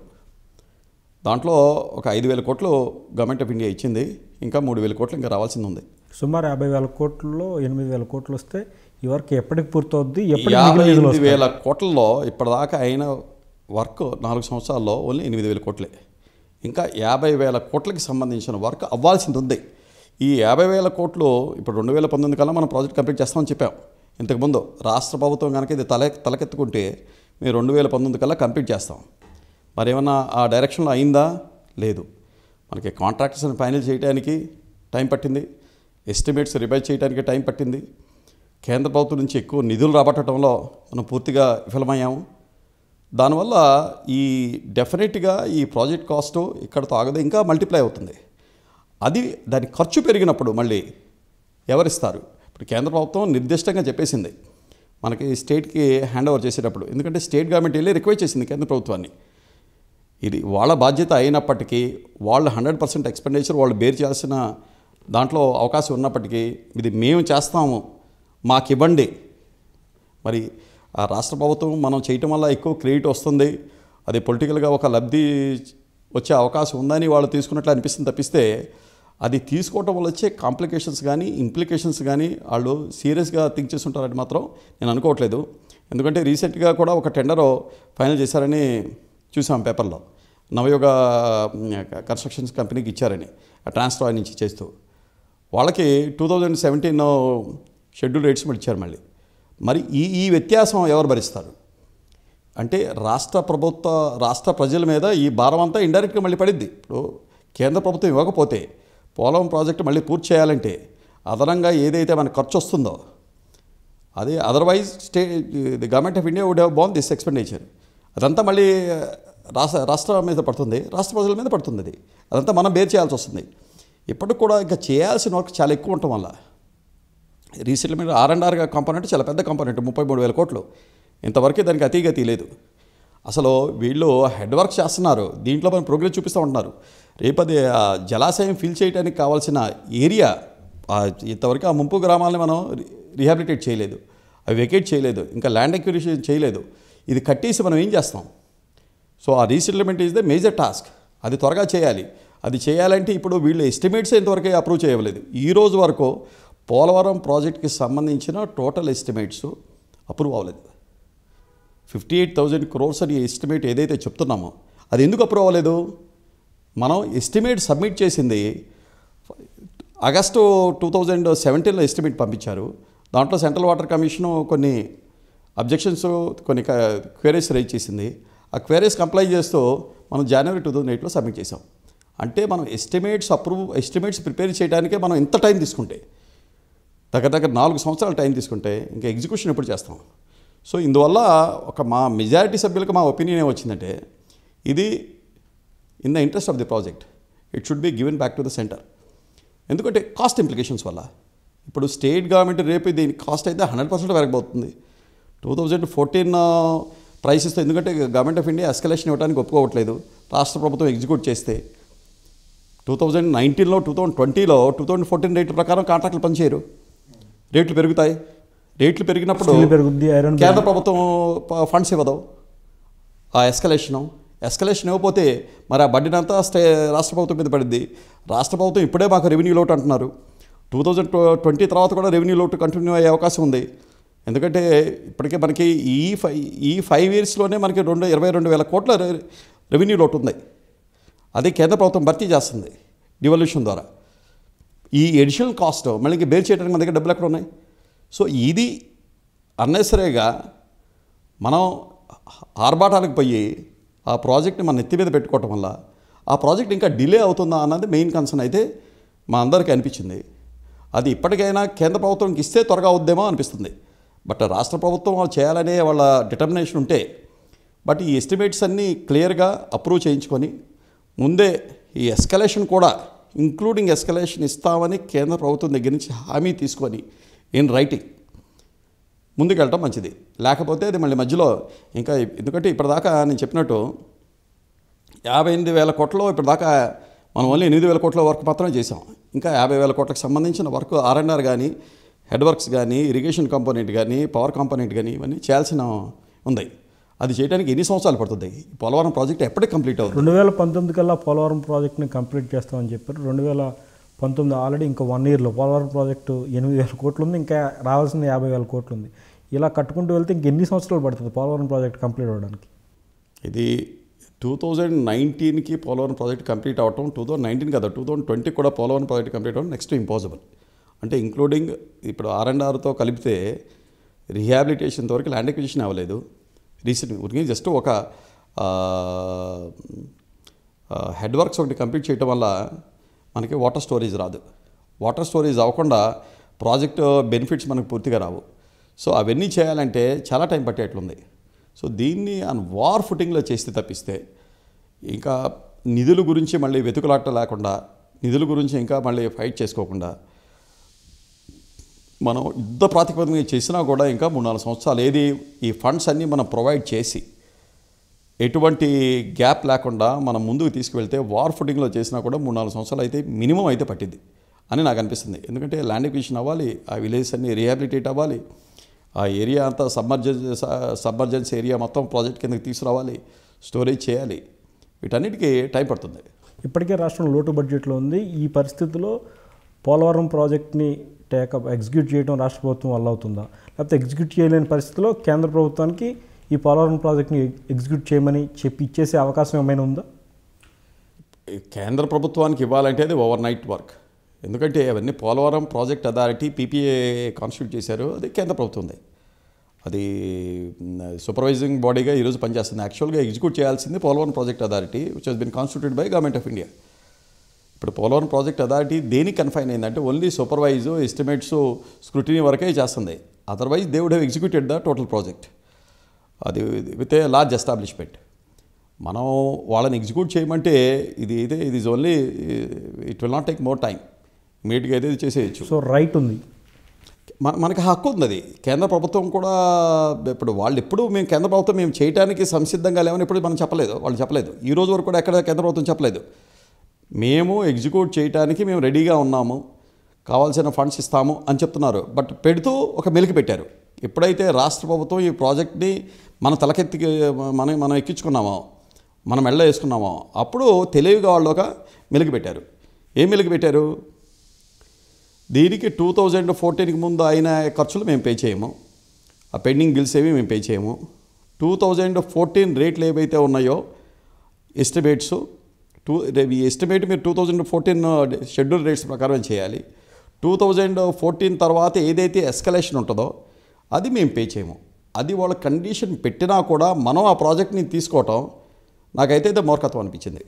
దాంట్లో ఒక 5,000 కోట్లు గవర్నమెంట్ ఆఫ్ ఇండియా ఇచ్చింది, ఇంకా 3,000 కోట్లు ఇంకా రావాల్సింది ఉంది. సుమారు 50,000 కోట్లలో 8,000 కోట్లు వస్తే ఈ వర్క్ ఎప్పటికి పూర్తవుద్ది? 58,000 కోట్లలో ఇప్పటిదాకా అయిన వర్క్ 4 సంవత్సరాల్లో ఓన్లీ 8,000 కోట్లే. ఇంకా 50,000 కోట్లకి సంబంధించిన వర్క్ అవ్వాల్సింది ఉంది. ఈ 50,000 కోట్లు ఇప్పుడు 2019 కల్లా మనం ప్రాజెక్ట్ కంప్లీట్ చేస్తామని చెప్పాం. ఇంతకుముందు రాష్ట్ర ప్రభుత్వం కనుక ఇది తలకెత్తుకుంటే మేము 2019 కల్లా కంప్లీట్ చేస్తాం. మరి ఏమన్నా ఆ డైరెక్షన్లో అయిందా? లేదు. మనకి కాంట్రాక్టర్స్ని ఫైనల్ చేయడానికి టైం పట్టింది, ఎస్టిమేట్స్ రివైజ్ చేయడానికి టైం పట్టింది. కేంద్ర ప్రభుత్వం నుంచి ఎక్కువ నిధులు రాబట్టడంలో మనం పూర్తిగా విఫలమయ్యాము. దానివల్ల ఈ డెఫినెట్గా ఈ ప్రాజెక్ట్ కాస్ట్ ఇక్కడతో ఆగదు, ఇంకా మల్టిప్లై అవుతుంది. అది దాని ఖర్చు పెరిగినప్పుడు మళ్ళీ ఎవరిస్తారు? ఇప్పుడు కేంద్ర ప్రభుత్వం నిర్దిష్టంగా చెప్పేసింది మనకి స్టేట్కి హ్యాండ్ ఓవర్ చేసేటప్పుడు, ఎందుకంటే స్టేట్ గవర్నమెంట్ వెళ్ళి రిక్వెస్ట్ చేసింది కేంద్ర ప్రభుత్వాన్ని. ఇది వాళ్ళ బాధ్యత అయినప్పటికీ వాళ్ళు 100% ఎక్స్పెండిచర్ వాళ్ళు బేర్ చేయాల్సిన దాంట్లో అవకాశం ఉన్నప్పటికీ ఇది మేము చేస్తాము మాకు ఇవ్వండి. మరి ఆ రాష్ట్ర ప్రభుత్వం మనం చేయటం వల్ల ఎక్కువ క్రెడిట్ వస్తుంది, అది పొలిటికల్గా ఒక లబ్ధి వచ్చే అవకాశం ఉందని వాళ్ళు తీసుకున్నట్లు అనిపిస్తుంది తప్పిస్తే అది తీసుకోవటం వల్ల వచ్చే కాంప్లికేషన్స్ కానీ ఇంప్లికేషన్స్ కానీ వాళ్ళు సీరియస్గా థింక్ చేస్తుంటారని మాత్రం నేను అనుకోవట్లేదు. ఎందుకంటే రీసెంట్గా కూడా ఒక టెండర్ ఫైనల్ చేశారని చూసాం పేపర్లో, నవయోగ కన్స్ట్రక్షన్స్ కంపెనీకి ఇచ్చారని ట్రాన్స్ట్రాయ్ నుంచి చేస్తూ. వాళ్ళకి 2017 షెడ్యూల్ రేట్స్ ఇచ్చారు మళ్ళీ. మరి ఈ వ్యత్యాసం ఎవరు భరిస్తారు అంటే రాష్ట్ర ప్రజల మీద ఈ భారం అంతా ఇండైరెక్ట్గా మళ్ళీ పడిద్ది. ఇప్పుడు కేంద్ర ప్రభుత్వం ఇవ్వకపోతే పోలవరం ప్రాజెక్టు మళ్ళీ పూర్తి చేయాలంటే అదనంగా ఏదైతే మనకు ఖర్చు వస్తుందో అది otherwise the government of India would have borne this expenditure. అదంతా మళ్ళీ రాష్ట్ర మీద పడుతుంది, రాష్ట్ర ప్రజల మీద పడుతుంది. అదంతా మనం బేర్ చేయాల్సి వస్తుంది. ఇప్పటికి కూడా ఇంకా చేయాల్సిన వర్క్ చాలా ఎక్కువ ఉండటం వల్ల రీసెటిల్మెంట్ R&R కాంపోనెంట్ చాలా పెద్ద కాంపోనెంట్, 33,000 కోట్లు. ఇంతవరకు దానికి అతిగతి లేదు. అసలు వీళ్ళు హెడ్ వర్క్ చేస్తున్నారు, దీంట్లో మనం ప్రోగ్రెస్ చూపిస్తూ ఉంటున్నారు. రేపది జలాశయం ఫిల్ చేయడానికి కావాల్సిన ఏరియా ఇంతవరకు ఆ ముంపు గ్రామాలని మనం రీహాబిలిటేట్ చేయలేదు, అవి వెకేట్ చేయలేదు, ఇంకా ల్యాండ్ ఎక్విజిషన్ చేయలేదు. ఇది కట్టేసి మనం ఏం చేస్తాం? సో ఆ resettlement is the major task. అది త్వరగా చేయాలి. అది చేయాలంటే ఇప్పుడు వీళ్ళు ఎస్టిమేట్స్ ఇంతవరకు అప్రూవ్ చేయలేదు. ఈ రోజు వరకు పోలవరం ప్రాజెక్ట్కి సంబంధించిన టోటల్ ఎస్టిమేట్స్ అప్రూవ్ అవ్వలేదు. 58,000 crores అని ఎస్టిమేట్ ఏదైతే చెప్తున్నామో అది ఎందుకు అప్రూవ్ అవ్వలేదు? మనం ఎస్టిమేట్ సబ్మిట్ చేసింది ఆగస్టు 2017లో ఎస్టిమేట్ పంపించారు. దాంట్లో సెంట్రల్ వాటర్ కమిషను కొన్ని అబ్జెక్షన్స్, కొన్ని క్వైరీస్ రైజ్ చేసింది. ఆ క్వైరీస్ కంప్లై చేస్తూ మనం జనవరి 2008లో సబ్మిట్ చేసాం. అంటే మనం ఎస్టిమేట్స్ ప్రిపేర్ చేయడానికే మనం ఇంత టైం తీసుకుంటే, దగ్గర 4 సంవత్సరాల టైం తీసుకుంటే ఇంకా ఎగ్జిక్యూషన్ ఎప్పుడు చేస్తాం? సో ఇందువల్ల మా మెజారిటీ సభ్యులకు మా ఒపీనియన్ ఏమొచ్చిందంటే ఇది in the interest of the project it should be given back to the centre. ఎందుకంటే కాస్ట్ ఇంప్లికేషన్స్ వల్ల ఇప్పుడు స్టేట్ గవర్నమెంట్ రేపు దీని కాస్ట్ అయితే 100% పెరగబోతుంది. 2014 ప్రైసెస్తో, ఎందుకంటే గవర్నమెంట్ ఆఫ్ ఇండియా ఎస్కలేషన్ ఇవ్వడానికి ఒప్పుకోవట్లేదు. రాష్ట్ర ప్రభుత్వం ఎగ్జిక్యూట్ చేస్తే 2019లో 2020లో 2014 రేట్ల ప్రకారం కాంట్రాక్టులు పనిచేయరు, రేట్లు పెరుగుతాయి. రేట్లు పెరిగినప్పుడు కేంద్ర ప్రభుత్వం ఫండ్స్ ఇవ్వదు. ఆ ఎస్కలేషన్ ఇవ్వకపోతే మరి ఆ బడ్డీని అంతా రాష్ట్ర ప్రభుత్వం మీద పడింది. రాష్ట్ర ప్రభుత్వం ఇప్పుడే మాకు రెవెన్యూ లోటు అంటున్నారు. 2020 తర్వాత కూడా రెవెన్యూ లోటు కంటిన్యూ అయ్యే అవకాశం ఉంది. ఎందుకంటే ఇప్పటికే మనకి ఈ 5 yearsలోనే మనకి 22,000 కోట్ల రెవెన్యూ లోటు ఉంది. అదే కేంద్ర ప్రభుత్వం భర్తీ చేస్తుంది డివల్యూషన్ ద్వారా. ఈ ఎడిషనల్ కాస్ట్ మళ్ళీ బేర్ చేయడానికి మన దగ్గర డబ్బులు ఎక్కడ ఉన్నాయి? సో ఇది అన్నెసరీగా మనం ఆర్భాటాలకు పోయి ఆ ప్రాజెక్ట్ని మన నెత్తి మీద పెట్టుకోవటం వల్ల ఆ ప్రాజెక్ట్ ఇంకా డిలే అవుతుందా అన్నది మెయిన్ కన్సర్న్ అయితే మా అందరికీ అనిపించింది. అది ఇప్పటికైనా కేంద్ర ప్రభుత్వంకి ఇస్తే త్వరగా అవుద్దేమో అనిపిస్తుంది. బట్ రాష్ట్ర ప్రభుత్వం చేయాలనే వాళ్ళ డిటర్మినేషన్ ఉంటే, బట్ ఈ ఎస్టిమేట్స్ అన్నీ క్లియర్గా అప్రూవ్ చేయించుకొని ముందే ఈ ఎస్కలేషన్ కూడా ఇంక్లూడింగ్ ఎస్కలేషన్ ఇస్తామని కేంద్ర ప్రభుత్వం దగ్గర నుంచి హామీ తీసుకొని ఇన్ రైటింగ్ ముందుకెళ్ళటం మంచిది. లేకపోతే అది మళ్ళీ మధ్యలో ఇంకా, ఎందుకంటే ఇప్పటిదాకా నేను చెప్పినట్టు 58,000 కోట్లలో ఇప్పటిదాకా మనం ఓన్లీ 8,000 కోట్ల వర్క్ మాత్రమే చేసాం. ఇంకా 50,000 కోట్లకు సంబంధించిన వర్క్ R&R కానీ, హెడ్ వర్క్స్ కానీ, ఇరిగేషన్ కాంపోనెంట్ కానీ, పవర్ కాంపోనెంట్ కానీ ఇవన్నీ చేయాల్సిన ఉంది. అది చేయడానికి ఎన్ని సంవత్సరాలు పడుతుంది? పోలవరం ప్రాజెక్ట్ ఎప్పటికి కంప్లీట్ అవుతుంది? 2019 కల్లా పోలవరం ప్రాజెక్ట్ని కంప్లీట్ చేస్తామని చెప్పారు. 2019 ఆల్రెడీ ఇంకా 1 yearలో పోలవరం ప్రాజెక్టు 8,000 కోట్లు ఉంది, ఇంకా రావాల్సిన 50,000 కోట్లు ఉంది. ఇలా కట్టుకుంటూ వెళ్తే ఇంకెన్ని సంవత్సరాలు పడుతుంది పోలవరం ప్రాజెక్ట్ కంప్లీట్ అవ్వడానికి? ఇది 2019కి పోలవరం ప్రాజెక్ట్ కంప్లీట్ అవ్వటం, 2019 కదా 2020 కూడా పోలవరం ప్రాజెక్ట్ కంప్లీట్ అవ్వడం నెక్స్ట్ ఇంపాసిబుల్. అంటే ఇంక్లూడింగ్ ఇప్పుడు R&Rతో కలిపితే రీహాబిలిటేషన్ వరకు ల్యాండ్ ఎక్విజిషన్ అవ్వలేదు. రీసెంట్గా జస్ట్ ఒక హెడ్ వర్క్స్ ఒకటి కంప్లీట్ చేయడం వల్ల మనకి వాటర్ స్టోరేజ్ రాదు. వాటర్ స్టోరేజ్ అవ్వకుండా ప్రాజెక్ట్ బెనిఫిట్స్ మనకు పూర్తిగా రావు. సో అవన్నీ చేయాలంటే చాలా టైం పట్టేట్లుంది. సో దీన్ని వార్ ఫుటింగ్లో చేస్తే తప్పిస్తే ఇంకా నిధుల గురించి మళ్ళీ వెతుకులాట లేకుండా, నిధుల గురించి ఇంకా మళ్ళీ ఫైట్ చేసుకోకుండా మనం యుద్ధ ప్రాతిపదికన చేసినా కూడా ఇంకా 3-4 సంవత్సరాలు ఏది ఈ ఫండ్స్ అన్నీ మనం ప్రొవైడ్ చేసి ఎటువంటి గ్యాప్ లేకుండా మనం ముందుకు తీసుకువెళ్తే వార్ ఫుటింగ్లో చేసినా కూడా 3-4 సంవత్సరాలు అయితే మినిమం అయితే పట్టింది అని నాకు అనిపిస్తుంది. ఎందుకంటే ల్యాండ్ ఎక్విజిషన్ అవ్వాలి, ఆ విలేజెస్ అన్నీ రీహాబిలిటేట్ అవ్వాలి, ఆ ఏరియా అంతా సబ్మర్జెన్స్ ఏరియా మొత్తం ప్రాజెక్ట్ కిందకి తీసుకురావాలి, స్టోరేజ్ చేయాలి, వీటన్నిటికీ టైం పడుతుంది. ఇప్పటికే రాష్ట్రం లోటు బడ్జెట్లో ఉంది. ఈ పరిస్థితిలో పోలవరం ప్రాజెక్ట్ని ఎగ్జిక్యూట్ చేయడం రాష్ట్ర ప్రభుత్వం వల్ల అవుతుందా, లేకపోతే ఎగ్జిక్యూట్ చేయలేని పరిస్థితిలో కేంద్ర ప్రభుత్వానికి ఈ పోలవరం ప్రాజెక్ట్ని ఎగ్జిక్యూట్ చేయమని చెప్పి ఇచ్చేసే అవకాశం ఏమైనా ఉందా? కేంద్ర ప్రభుత్వానికి ఇవ్వాలంటే అది ఓవర్ నైట్ వర్క్. ఎందుకంటే అవన్నీ Polavaram project authority PPA constitute చేశారు, అది కేంద్ర ప్రభుత్వంది. అది సూపర్వైజింగ్ బాడీగా ఈరోజు పనిచేస్తుంది. యాక్చువల్గా ఎగ్జిక్యూట్ చేయాల్సింది Polavaram project authority which has been constituted by government of India. ఇప్పుడు పోలవరం ప్రాజెక్ట్ అథారిటీ దేనికి కన్ఫైన్ అయిందంటే ఓన్లీ సూపర్వైజ్, ఎస్టిమేట్స్, స్క్రూటినీ వరకే చేస్తుంది. Otherwise they would have executed the total project, అది విత్ ఏ లార్జ్ ఎస్టాబ్లిష్మెంట్. మనం వాళ్ళని ఎగ్జిక్యూట్ చేయమంటే ఇది is only it will not take more time, ఇమీడియట్గా అయితే ఇది చేసేయచ్చు. సో రైట్ ఉంది, మనకి హక్కు ఉంది. అది కేంద్ర ప్రభుత్వం కూడా ఇప్పుడు వాళ్ళు ఎప్పుడు మేము కేంద్ర ప్రభుత్వం మేము చేయడానికి సంసిద్ధంగా లేవని ఎప్పుడు మనం చెప్పలేదు, వాళ్ళు చెప్పలేదు. ఈ రోజు వరకు కూడా ఎక్కడ కేంద్ర ప్రభుత్వం చెప్పలేదు మేము ఎగ్జిక్యూట్ చేయడానికి మేము రెడీగా ఉన్నాము, కావాల్సిన ఫండ్స్ ఇస్తాము అని చెప్తున్నారు. బట్ పెడుతూ ఒక మెలికి పెట్టారు. ఎప్పుడైతే రాష్ట్ర ప్రభుత్వం ఈ ప్రాజెక్ట్ని మన తలకెత్తి మనం ఎక్కించుకున్నామో, మనం మెళ్ళ వేసుకున్నామో, అప్పుడు తెలివిగా వాళ్ళు ఒక మెలికి పెట్టారు. ఏం మెలికి పెట్టారు? దీనికి 2014కి ముందు అయిన ఖర్చులు మేము పే చేయము, ఆ పెండింగ్ బిల్స్ ఏవి మేము పే చేయము. 2014 రేట్లు ఏవైతే ఉన్నాయో ఎస్టిమేట్స్, ఈ ఎస్టిమేట్ మీరు 2014 షెడ్యూల్ రేట్స్ ప్రకారం చేయాలి. 2014 తర్వాత ఏదైతే ఎస్కలేషన్ ఉంటుందో అది మేము పే చేయము. అది వాళ్ళ కండిషన్ పెట్టినా కూడా మనం ఆ ప్రాజెక్ట్ని తీసుకోవటం నాకైతే మూర్ఖత్వం అనిపించింది.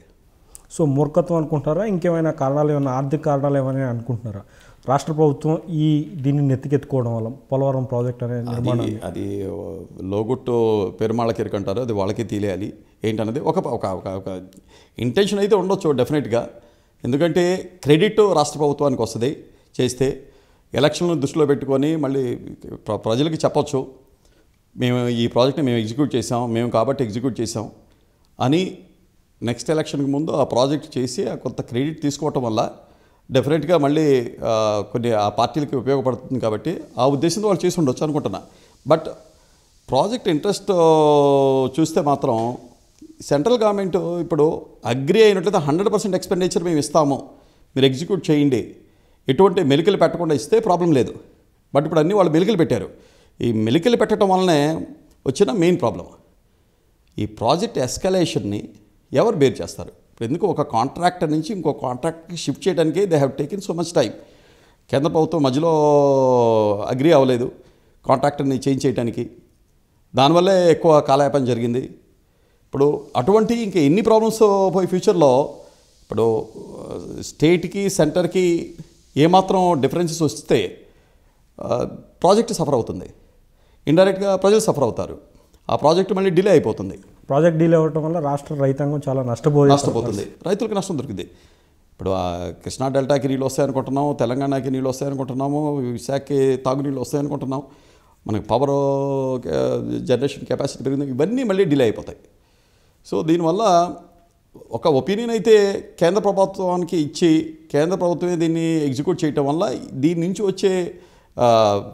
సో మూర్ఖత్వం అనుకుంటారా, ఇంకేమైనా కారణాలు ఏమైనా ఆర్థిక కారణాలు ఏమైనా అనుకుంటున్నారా? రాష్ట్ర ప్రభుత్వం దీన్ని నెత్తికెత్తుకోవడం వల్ల పోలవరం ప్రాజెక్ట్ అనే నిర్మాణం అది లోగుట్టు పెరుమాళ్ళ కిరక అంటారు, అది వాళ్ళకి తెలియాలి ఏంటన్నది. ఒక ఇంటెన్షన్ అయితే ఉండొచ్చు డెఫినెట్గా, ఎందుకంటే క్రెడిట్ రాష్ట్ర ప్రభుత్వానికి వస్తుంది చేస్తే. ఎలక్షన్లను దృష్టిలో పెట్టుకొని మళ్ళీ ప్రజలకి చెప్పొచ్చు మేము ఈ ప్రాజెక్ట్ని మేము ఎగ్జిక్యూట్ చేసాం, మేము కాబట్టి ఎగ్జిక్యూట్ చేసాం అని నెక్స్ట్ ఎలక్షన్కి ముందు ఆ ప్రాజెక్ట్ చేసి ఆ కొంత క్రెడిట్ తీసుకోవటం వల్ల డెఫినెట్గా మళ్ళీ కొన్ని ఆ పార్టీలకి ఉపయోగపడుతుంది. కాబట్టి ఆ ఉద్దేశంతో వాళ్ళు చేసి ఉండొచ్చు అనుకుంటున్నా. బట్ ప్రాజెక్ట్ ఇంట్రెస్ట్ చూస్తే మాత్రం సెంట్రల్ గవర్నమెంట్ ఇప్పుడు అగ్రి అయినట్లయితే 100% ఎక్స్పెండిచర్ మేము ఇస్తాము, మీరు ఎగ్జిక్యూట్ చేయండి, ఎటువంటి మెలికలు పెట్టకుండా ఇస్తే ప్రాబ్లం లేదు. బట్ ఇప్పుడు అన్నీ వాళ్ళు మెలికలు పెట్టారు. ఈ మెలికలు పెట్టడం వల్లనే వచ్చిన మెయిన్ ప్రాబ్లం ఈ ప్రాజెక్ట్ ఎస్కలేషన్ని ఎవరు బేర్ చేస్తారు? ఎందుకు ఒక కాంట్రాక్టర్ నుంచి ఇంకో కాంట్రాక్ట్కి షిఫ్ట్ చేయడానికి they have taken so much time. కేంద్ర ప్రభుత్వం మధ్యలో అగ్రీ అవ్వలేదు కాంట్రాక్టర్ని చేంజ్ చేయడానికి, దానివల్లే ఎక్కువ కాలయాపన జరిగింది. ఇప్పుడు అటువంటి ఇంకా ఎన్ని ప్రాబ్లమ్స్ పోయి ఫ్యూచర్లో ఇప్పుడు స్టేట్కి సెంటర్కి ఏమాత్రం డిఫరెన్సెస్ వస్తే ప్రాజెక్ట్ సఫర్ అవుతుంది, ఇండైరెక్ట్గా ప్రజలు సఫర్ అవుతారు, ఆ ప్రాజెక్ట్ మళ్ళీ డిలే అయిపోతుంది. ప్రాజెక్ట్ డిలే అవ్వడం వల్ల రాష్ట్ర రైతాంగం చాలా నష్టపోతుంది, రైతులకు నష్టం దొరికింది. ఇప్పుడు కృష్ణా డెల్టాకి నీళ్ళు వస్తాయనుకుంటున్నాము, తెలంగాణకి నీళ్ళు వస్తాయనుకుంటున్నాము, విశాఖకి తాగునీళ్ళు వస్తాయనుకుంటున్నాం, మనకి పవర్ జనరేషన్ కెపాసిటీ పెరిగింది, ఇవన్నీ మళ్ళీ డిలే అయిపోతాయి. సో దీనివల్ల ఒక ఒపీనియన్ అయితే కేంద్ర ప్రభుత్వానికి ఇచ్చి కేంద్ర ప్రభుత్వమే దీన్ని ఎగ్జిక్యూట్ చేయటం వల్ల దీని నుంచి వచ్చే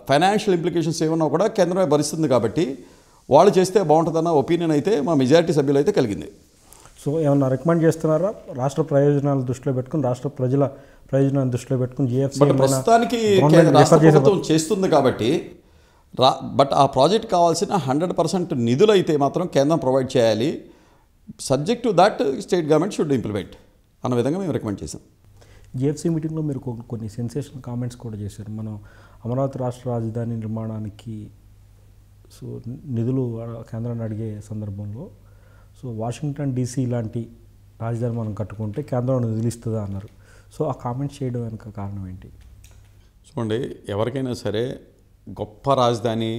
ఫైనాన్షియల్ ఇంప్లికేషన్స్ ఏమన్నా కూడా కేంద్రమే భరిస్తుంది. కాబట్టి వాళ్ళు చేస్తే బాగుంటుందన్న ఒపీనియన్ అయితే మా మెజారిటీ సభ్యులు అయితే కలిగింది. సో ఏమన్నా రికమెండ్ చేస్తున్నారా రాష్ట్ర ప్రయోజనాలు దృష్టిలో పెట్టుకుని, రాష్ట్ర ప్రజల ప్రయోజనాలను దృష్టిలో పెట్టుకుని జీఎఫ్సీ ప్రస్తుతానికి రాష్ట్ర ప్రభుత్వం చేస్తుంది కాబట్టి బట్ ఆ ప్రాజెక్ట్ కావాల్సిన 100% నిధులు అయితే మాత్రం కేంద్రం ప్రొవైడ్ చేయాలి. Subject to that state government should implement అన్న విధంగా మేము రికమెండ్ చేసాం. జీఎఫ్సీ మీటింగ్లో మీరు కొన్ని సెన్సేషనల్ కామెంట్స్ కూడా చేశారు. మనం అమరావతి రాష్ట్ర రాజధాని నిర్మాణానికి సో నిధులు కేంద్రాన్ని అడిగే సందర్భంలో సో వాషింగ్టన్ డీసీ లాంటి రాజధాని మనం కట్టుకుంటే కేంద్రం నిధులు ఇస్తుందా అన్నారు. సో ఆ కామెంట్స్ చేయడం వెనుక కారణం ఏంటి? చూడండి, ఎవరికైనా సరే గొప్ప రాజధాని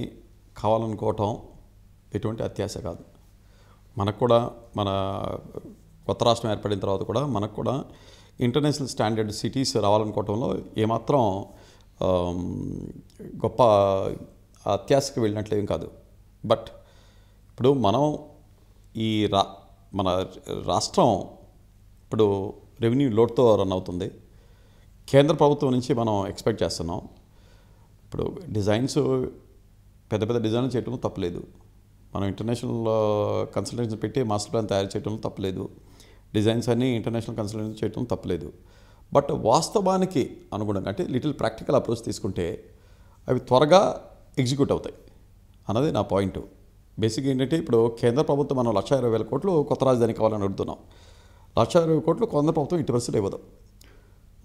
కావాలనుకోవటం ఎటువంటి అత్యాశ కాదు. మనకు కూడా మన కొత్త రాష్ట్రం ఏర్పడిన తర్వాత కూడా మనకు కూడా ఇంటర్నేషనల్ స్టాండర్డ్ సిటీస్ రావాలనుకోవటంలో ఏమాత్రం గొప్ప అత్యాశకి వెళ్ళినట్లేం కాదు. బట్ ఇప్పుడు మనం ఈ మన రాష్ట్రం ఇప్పుడు రెవెన్యూ లోడ్తో రన్ అవుతుంది. కేంద్ర ప్రభుత్వం నుంచి మనం ఎక్స్పెక్ట్ చేస్తున్నాం. ఇప్పుడు డిజైన్స్ పెద్ద పెద్ద డిజైన్లు చేయటం తప్పలేదు, మనం ఇంటర్నేషనల్ కన్సల్టెన్సీ పెట్టి మాస్టర్ ప్లాన్ తయారు చేయడం తప్పలేదు, డిజైన్స్ అన్నీ ఇంటర్నేషనల్ కన్సల్టెన్సీ చేయడం తప్పలేదు. బట్ వాస్తవానికి అనుగుణంగా అంటే లిటిల్ ప్రాక్టికల్ అప్రోచ్ తీసుకుంటే అవి త్వరగా ఎగ్జిక్యూట్ అవుతాయి అన్నది నా పాయింట్. బేసిక్గా ఏంటంటే ఇప్పుడు కేంద్ర ప్రభుత్వం మనం 1,20,000 కోట్లు కొత్త రాజధాని కావాలని అడుగుతున్నాం. 1,20,000 కోట్లు కేంద్ర ప్రభుత్వం 80% ఇవ్వదు.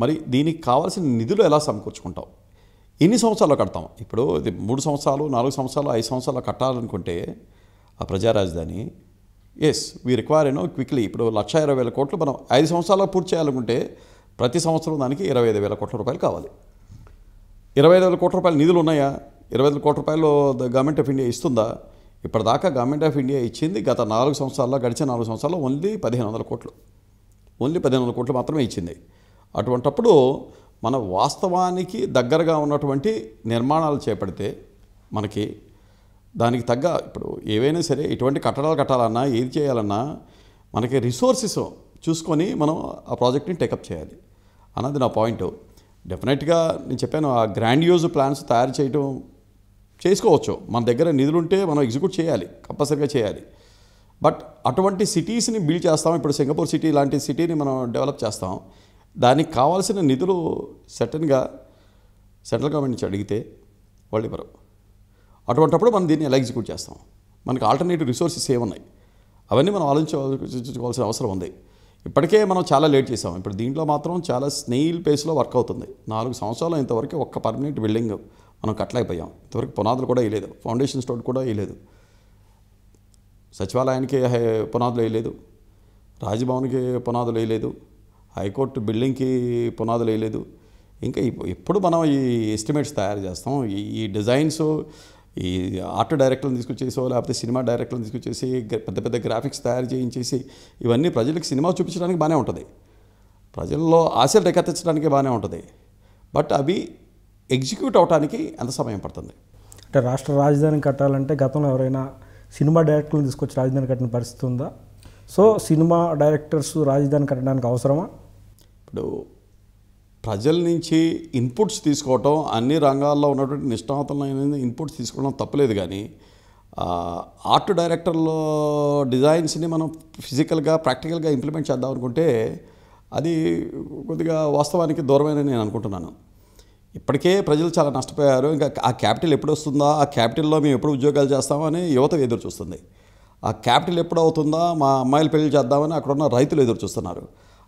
మరి దీనికి కావాల్సిన నిధులు ఎలా సమకూర్చుకుంటాం, ఎన్ని సంవత్సరాలు కడతాం? ఇప్పుడు ఇది 3 సంవత్సరాలు 4 సంవత్సరాలు 5 సంవత్సరాలు కట్టాలనుకుంటే ఆ ప్రజా రాజధాని, ఎస్ వీ రిక్వైర్ క్విక్లీ. ఇప్పుడు 1,20,000 కోట్లు మనం 5 సంవత్సరాల్లో పూర్తి చేయాలనుకుంటే ప్రతి సంవత్సరం దానికి 25,000 కోట్ల రూపాయలు కావాలి. 25,000 కోట్ల రూపాయలు నిధులు ఉన్నాయా? 25,000 కోట్ల రూపాయలు గవర్నమెంట్ ఆఫ్ ఇండియా ఇస్తుందా? ఇప్పటిదాకా గవర్నమెంట్ ఆఫ్ ఇండియా ఇచ్చింది గత 4 సంవత్సరాల్లో, గడిచిన 4 సంవత్సరాల్లో ఓన్లీ 1,500 కోట్లు, ఓన్లీ 1,500 కోట్లు మాత్రమే ఇచ్చింది. అటువంటప్పుడు మన వాస్తవానికి దగ్గరగా ఉన్నటువంటి నిర్మాణాలు చేపడితే మనకి దానికి తగ్గ, ఇప్పుడు ఏవైనా సరే ఇటువంటి కట్టడాలు కట్టాలన్నా ఏది చేయాలన్నా మనకి రిసోర్సెస్ చూసుకొని మనం ఆ ప్రాజెక్ట్ని టేకప్ చేయాలి అన్నది నా పాయింట్. డెఫినెట్గా నేను చెప్పాను, ఆ గ్రాండియోజ్ ప్లాన్స్ తయారు చేయడం చేసుకోవచ్చు, మన దగ్గర నిధులుంటే మనం ఎగ్జిక్యూట్ చేయాలి, కంపల్సరీగా చేయాలి. బట్ అటువంటి సిటీస్ని బిల్డ్ చేస్తాం. ఇప్పుడు సింగపూర్ సిటీ లాంటి సిటీని మనం డెవలప్ చేస్తాం. దానికి కావాల్సిన నిధులు సర్టన్గా సెంట్రల్ గవర్నమెంట్ నుంచి అడిగితే వాళ్ళు ఇవ్వరు. అటువంటప్పుడు మనం దీన్ని ఎలా ఎగ్జిక్యూట్ చేస్తాం? మనకి ఆల్టర్నేటివ్ రిసోర్సెస్ ఏమున్నాయి అవన్నీ మనం ఆలోచించుకోవాల్సిన అవసరం ఉంది. ఇప్పటికే మనం చాలా లేట్ చేసాం. ఇప్పుడు దీంట్లో మాత్రం చాలా స్నేయిల్ పేస్లో వర్క్ అవుతుంది. 4 సంవత్సరాలు ఇంతవరకు ఒక్క పర్మనెంట్ బిల్డింగ్ మనం కట్టలేకపోయాం. ఇంతవరకు పునాదులు కూడా వేయలేదు, ఫౌండేషన్ స్టోన్ కూడా వేయలేదు, సచివాలయానికి పునాదులు వేయలేదు, రాజ్భవన్కి పునాదులు వేయలేదు, హైకోర్టు బిల్డింగ్కి పునాదులు వేయలేదు. ఇంకా ఎప్పుడు మనం ఈ ఎస్టిమేట్స్ తయారు చేస్తాం, ఈ డిజైన్స్, ఈ ఆర్ట్ డైరెక్టర్లను తీసుకొచ్చేసో లేకపోతే సినిమా డైరెక్టర్లను తీసుకొచ్చేసి పెద్ద పెద్ద గ్రాఫిక్స్ తయారు చేయించేసి ఇవన్నీ ప్రజలకు సినిమా చూపించడానికి బాగానే ఉంటుంది, ప్రజల్లో ఆశలు రేకెత్తించడానికి బాగానే ఉంటుంది. బట్ అవి ఎగ్జిక్యూట్ అవడానికి ఎంత సమయం పడుతుంది? అంటే రాష్ట్ర రాజధాని కట్టాలంటే గతంలో ఎవరైనా సినిమా డైరెక్టర్లను తీసుకొచ్చి రాజధాని కట్టిన పరిస్థితి ఉందా? సో సినిమా డైరెక్టర్స్ రాజధాని కట్టడానికి అవసరమా? ఇప్పుడు ప్రజల నుంచి ఇన్పుట్స్ తీసుకోవటం, అన్ని రంగాల్లో ఉన్నటువంటి నిష్ణాతులైన ఇన్పుట్స్ తీసుకోవడం తప్పలేదు. కానీ ఆర్ట్ డైరెక్టర్లో డిజైన్స్ని మనం ఫిజికల్గా ప్రాక్టికల్గా ఇంప్లిమెంట్ చేద్దాం అనుకుంటే అది కొద్దిగా వాస్తవానికి దూరమైనని నేను అనుకుంటున్నాను. ఇప్పటికే ప్రజలు చాలా నష్టపోయారు. ఇంకా ఆ క్యాపిటల్ ఎప్పుడు వస్తుందా, ఆ క్యాపిటల్లో మేము ఎప్పుడు ఉద్యోగాలు చేస్తామని యువత ఎదురు చూస్తుంది. ఆ క్యాపిటల్ ఎప్పుడు అవుతుందా, మా అమ్మాయిలు పెళ్లి చేద్దామని అక్కడున్న రైతులు ఎదురు చూస్తున్నారు.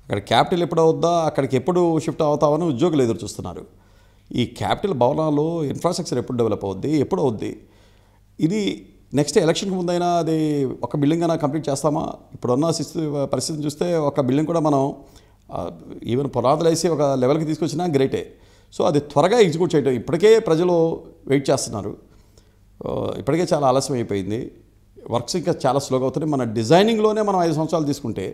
అక్కడ క్యాపిటల్ ఎప్పుడు అవుద్దా, అక్కడికి ఎప్పుడు షిఫ్ట్ అవుతామని ఉద్యోగులు ఎదురు చూస్తున్నారు. ఈ క్యాపిటల్ భవనాలు ఇన్ఫ్రాస్ట్రక్చర్ ఎప్పుడు డెవలప్ అవుద్ది, ఎప్పుడు అవుద్ది? ఇది నెక్స్ట్ ఎలక్షన్కి ముందైనా అది ఒక బిల్డింగ్ అయినా కంప్లీట్ చేస్తామా? ఇప్పుడున్న పరిస్థితిని చూస్తే ఒక బిల్డింగ్ కూడా మనం ఈవెన్ పునాదులు వేసి ఒక లెవెల్కి తీసుకొచ్చినా గ్రేటే. సో అది త్వరగా ఎగ్జిక్యూట్ చేయడం, ఇప్పటికే ప్రజలు వెయిట్ చేస్తున్నారు. ఇప్పటికే చాలా ఆలస్యం అయిపోయింది, వర్క్స్ ఇంకా చాలా స్లోగా అవుతున్నాయి. మన డిజైనింగ్లోనే మనం 5 సంవత్సరాలు తీసుకుంటే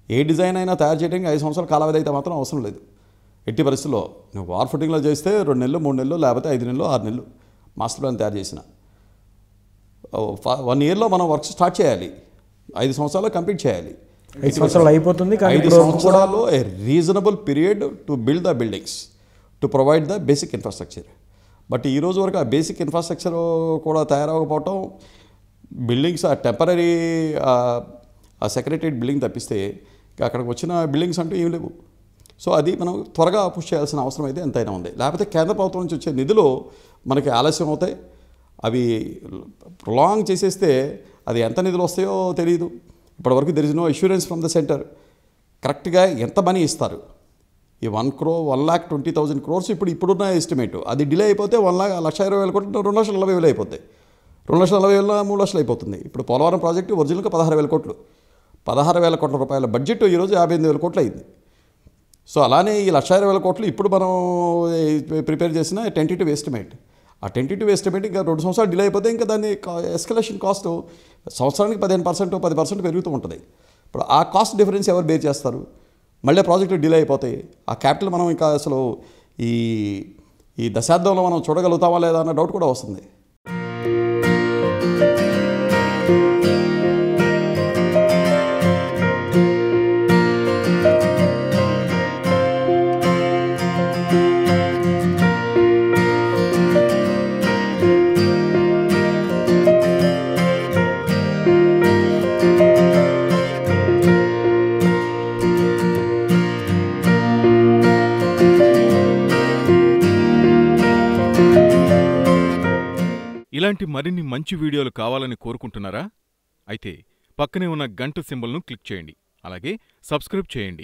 ఏ డిజైన్ అయినా తయారు చేయడానికి 5 సంవత్సరాల కాలావధి అయితే మాత్రం అవసరం లేదు. ఎట్టి పరిస్థితుల్లో నువ్వు వార్ ఫుటింగ్లో చేస్తే 2 నెలలు 3 నెలలు లేకపోతే 5 నెలలు 6 నెలలు మాస్టర్ ప్లాన్ తయారు చేసిన 1 ఇయర్లో మనం వర్క్ స్టార్ట్ చేయాలి, 5 సంవత్సరాల్లో కంప్లీట్ చేయాలి. 5 సంవత్సరాలు అయిపోతుంది. 5 సంవత్సరాల్లో ఏ reasonable period to build the buildings, to provide the basic infrastructure. But ఈ రోజు వరకు ఆ బేసిక్ ఇన్ఫ్రాస్ట్రక్చర్ కూడా తయారవకపోవటం, బిల్డింగ్స్ ఆ టెంపరీ ఆ సెక్రటరీ బిల్డింగ్ తప్పిస్తే అక్కడికి వచ్చిన బిల్డింగ్స్ అంటూ ఏం లేవు. సో అది మనం త్వరగా పుష్ చేయాల్సిన అవసరం అయితే ఎంతైనా ఉంది. లేకపోతే కేంద్ర ప్రభుత్వం నుంచి వచ్చే నిధులు మనకి ఆలస్యం అవుతాయి. అవి ప్రొలాంగ్ చేసేస్తే అది ఎంత నిధులు వస్తాయో తెలియదు. ఇప్పటివరకు there is no assurance from the centre. కరెక్ట్గా ఎంత మనీ ఇస్తారు? ఈ 1,20,000 crores ఇప్పుడున్న ఎస్టిమేట్, అది డిలే అయిపోతే 1,20,000 కోట్లు 2,40,000 అయిపోతాయి, 2,40,000 3,00,000 అయిపోతుంది. ఇప్పుడు పోలవరం ప్రాజెక్టు ఒరిజినల్గా 16,000 కోట్లు, 16,000 కోట్ల రూపాయల బడ్జెట్ ఈరోజు 58,000 కోట్లు అయింది. సో అలానే ఈ 1,20,000 కోట్లు ఇప్పుడు మనం ప్రిపేర్ చేసిన టెంటేటివ్ ఎస్టిమేట్. ఆ టెంటేటివ్ ఎస్టిమేట్ ఇంకా 2 సంవత్సరాలు డిలే అయిపోతే ఇంకా దాన్ని ఎస్కలేషన్ కాస్ట్ సంవత్సరానికి 15% 10% పెరుగుతూ ఉంటుంది. ఇప్పుడు ఆ కాస్ట్ డిఫరెన్స్ ఎవరు బేర్ చేస్తారు? మళ్ళీ ప్రాజెక్టులు డిలే అయిపోతాయి. ఆ క్యాపిటల్ మనం ఇంకా అసలు ఈ దశాబ్దంలో మనం చూడగలుగుతామా లేదా అన్న డౌట్ కూడా వస్తుంది. ఇలాంటి మరిన్ని మంచి వీడియోలు కావాలని కోరుకుంటున్నారా? అయితే పక్కనే ఉన్న గంట సింబల్ను క్లిక్ చేయండి. అలాగే సబ్స్క్రైబ్ చేయండి.